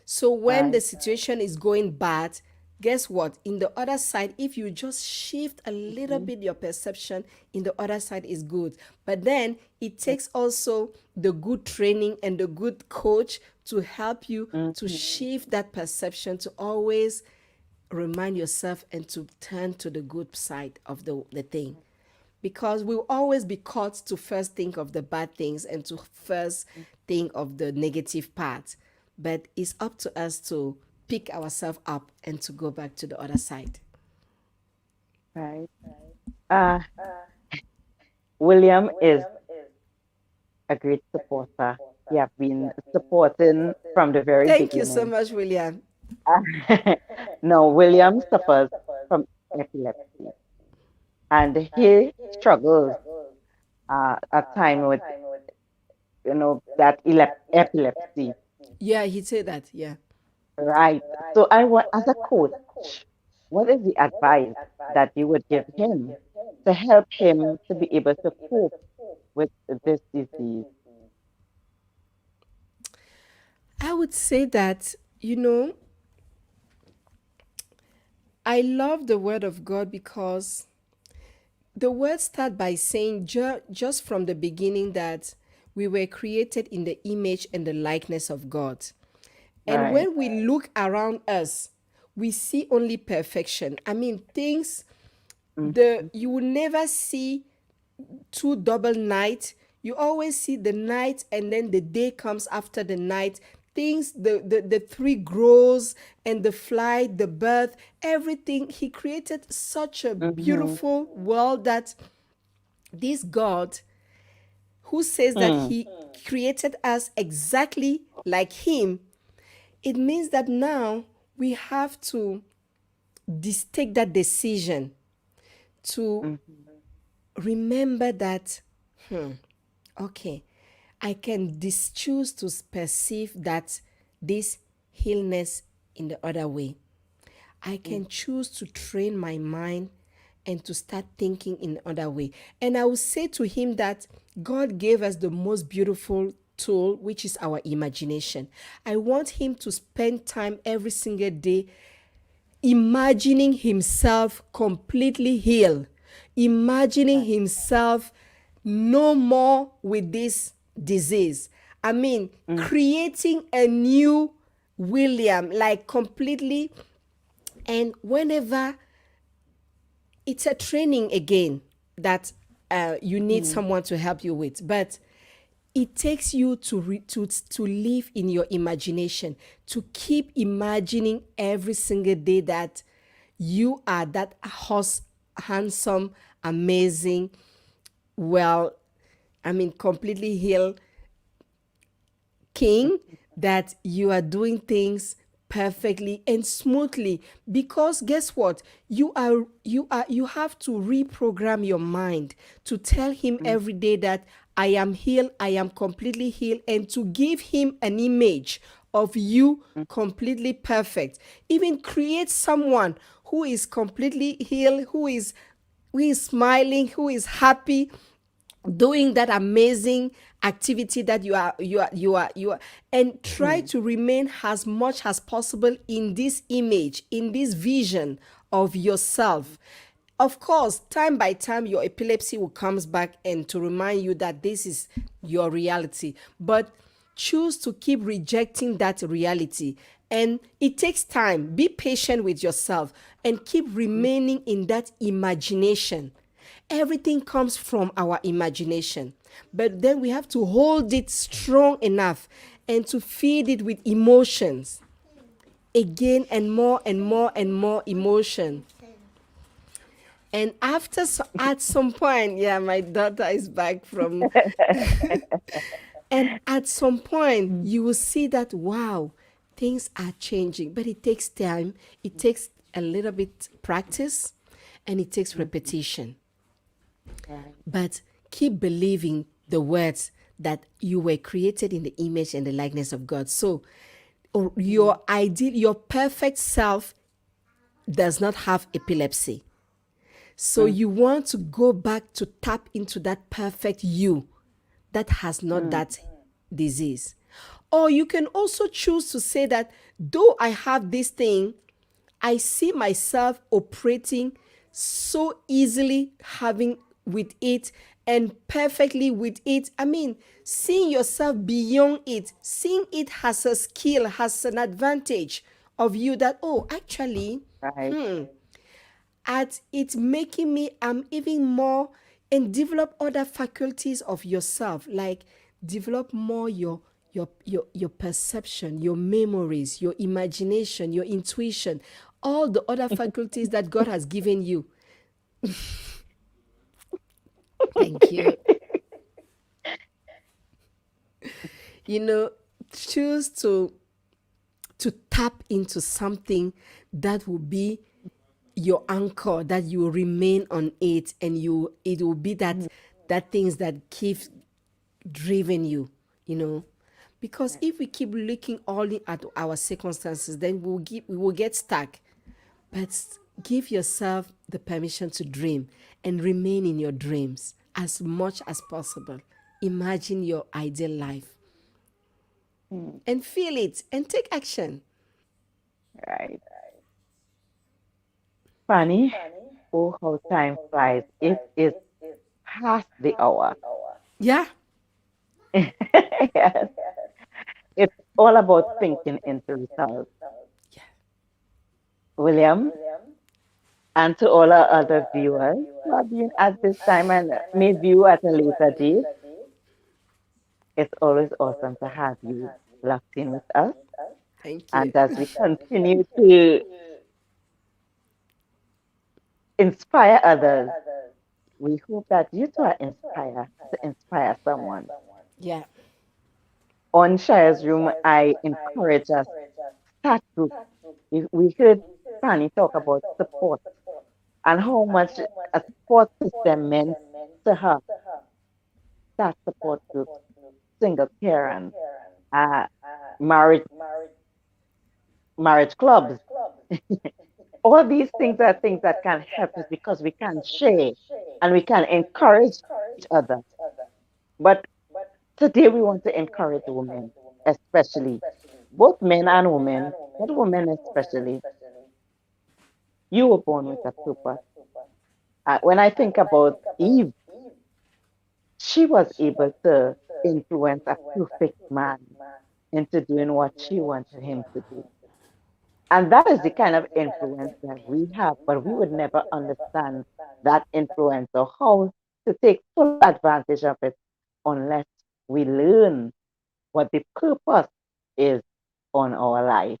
So when the Right. situation is going bad, guess what? In the other side, if you just shift a little Mm-hmm. bit your perception, in the other side is good. But then it takes also the good training and the good coach to help you to Mm-hmm. shift that perception, to always remind yourself and to turn to the good side of the thing, because we'll always be caught to first think of the bad things and to first think of the negative part. But it's up to us to pick ourselves up and to go back to the other side. Right. Uh, William is a great supporter. He have been supporting from the very Thank you so beginning. much, William. No, William suffers from epilepsy, and he struggles at time with that epilepsy. Yeah, he said that. Yeah. Right. So I want, as a coach, what is the advice that you would give him to help him to be able to cope with this disease? I would say that, I love the word of God because the word start by saying just from the beginning that we were created in the image and the likeness of God. And Right. when we look around us, we see only perfection. I mean, things, the Mm-hmm. you will never see two double night. You always see the night and then the day comes after the night. Things, the tree grows and the fly, the birth, everything. He created such a Mm-hmm. beautiful world that this God, who says that Mm. he created us exactly like him, it means that now we have to take that decision to Mm-hmm. remember that, okay, I can choose to perceive that this illness in the other way. I can choose to train my mind and to start thinking in another way. And I will say to him that God gave us the most beautiful tool, which is our imagination. I want him to spend time every single day imagining himself completely healed, imagining Right. himself no more with this disease. I mean, Mm. creating a new William, like completely. And whenever it's a training again that you need Mm-hmm. someone to help you with, but it takes you to live in your imagination, to keep imagining every single day that you are that handsome, amazing, well, I mean, completely healed king, that you are doing things perfectly and smoothly, because guess what, you have to reprogram your mind to tell him Mm. every day that I am healed, I am completely healed, and to give him an image of you completely perfect. Even create someone who is completely healed, who is smiling, who is happy, doing that amazing activity that you are, and try Mm. to remain as much as possible in this image, in this vision of yourself. Of course, time by time your epilepsy will comes back and to remind you that this is your reality, but choose to keep rejecting that reality. And it takes time. Be patient with yourself and keep remaining in that imagination. Everything comes from our imagination. But then we have to hold it strong enough and to feed it with emotions again, and more and more and more emotion. And after, at some point, yeah, my daughter is back from, and at some point, Mm, you will see that, wow, things are changing. But it takes time, it takes a little bit practice, and it takes mhm. repetition. Right. But keep believing the words that you were created in the image and the likeness of God. So, Mm, your ideal, your perfect self does not have epilepsy. So mm, you want to go back to tap into that perfect you that has not mm, that disease. Or you can also choose to say that though I have this thing, I see myself operating so easily, having with it and perfectly with it. I mean, seeing yourself beyond it, seeing it as a skill, has an advantage of you that, oh, actually, right. at it making me even more, and develop other faculties of yourself, like develop more your perception, your memories, your imagination, your intuition, all the other faculties that God has given you. Thank you. You know, choose to tap into something that will be your anchor, that you will remain on it, and you it will be Mm, that things that keeps driven you, you know. Because right. if we keep looking only at our circumstances, then we will get stuck. But give yourself the permission to dream and remain in your dreams as much as possible. Imagine your ideal life Mm, and feel it and take action. right. Funny. Oh, how time flies. It is past the hour. Yeah. Yes. It's all about thinking into results. Yeah. William, and to all our other viewers who have been at this time and may view at a later date, it's always awesome to have you locked in with us. Thank you. And as we continue to inspire others, we hope that you too are inspired to inspire someone. Yeah. On Shia's Room, I encourage us start group. We heard Fanny talk about support and how much a support system meant to her. That support group, single parents, uh, marriage marriage clubs. All these things are things that can help us because we can share and we can encourage each other. But today we want to encourage women, especially both men and women, but women especially. You were born with a purpose. When I think about Eve, she was able to influence a perfect man into doing what she wanted him to do. And that is the kind of influence that we have, but we would never understand that influence or how to take full advantage of it unless we learn what the purpose is on our life.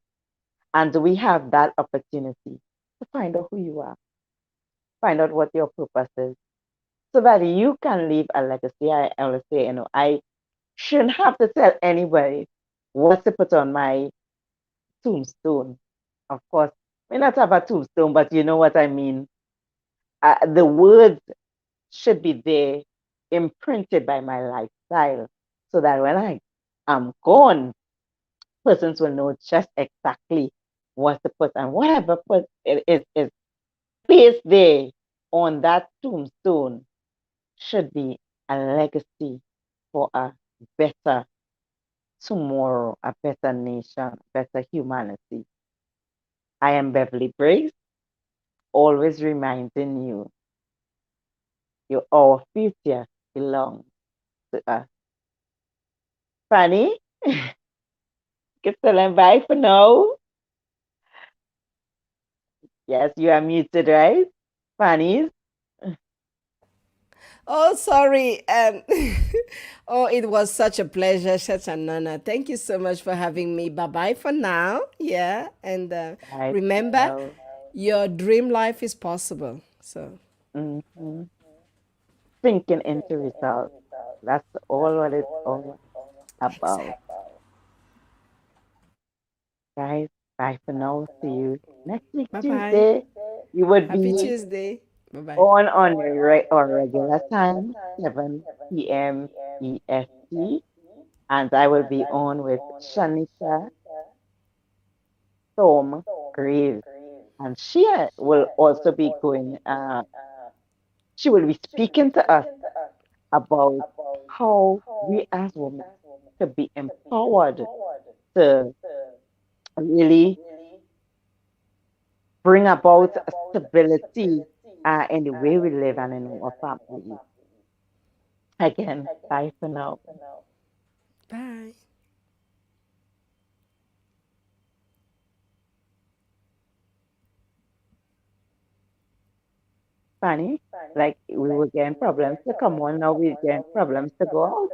And we have that opportunity to find out who you are, find out what your purpose is, so that you can leave a legacy. I always say, I shouldn't have to tell anybody what to put on my tombstone. Of course, may not have a tombstone, but you know what I mean. The words should be there, imprinted by my lifestyle, so that when I am gone, persons will know just exactly what to put, and whatever put is placed there on that tombstone should be a legacy for a better tomorrow, a better nation, better humanity. I am Beverly Briggs, always reminding you, our future belongs to us. Fanny? can tell them bye for now. Yes, you are muted, right? Fanny's. Oh, sorry. Oh, it was such a pleasure, such an honor. Thank you so much for having me. Bye bye for now. Yeah. And Bye for remember, now. your dream life is possible. So, Mm-hmm. Thinking into results. That's all what it's all about. exactly. Guys, bye for now. See you next week, Bye bye. Tuesday. You would Happy be Tuesday. Bye bye. on the our regular time, 7 p.m. EST. And I will be on with Shanika Tom Graves. And she will also be going, she will be speaking to us about how we as women to be empowered to really bring about stability in the way we live and in our families. Again, bye for now. Bye. Funny, like we were getting problems to come on, now we're getting problems to go out.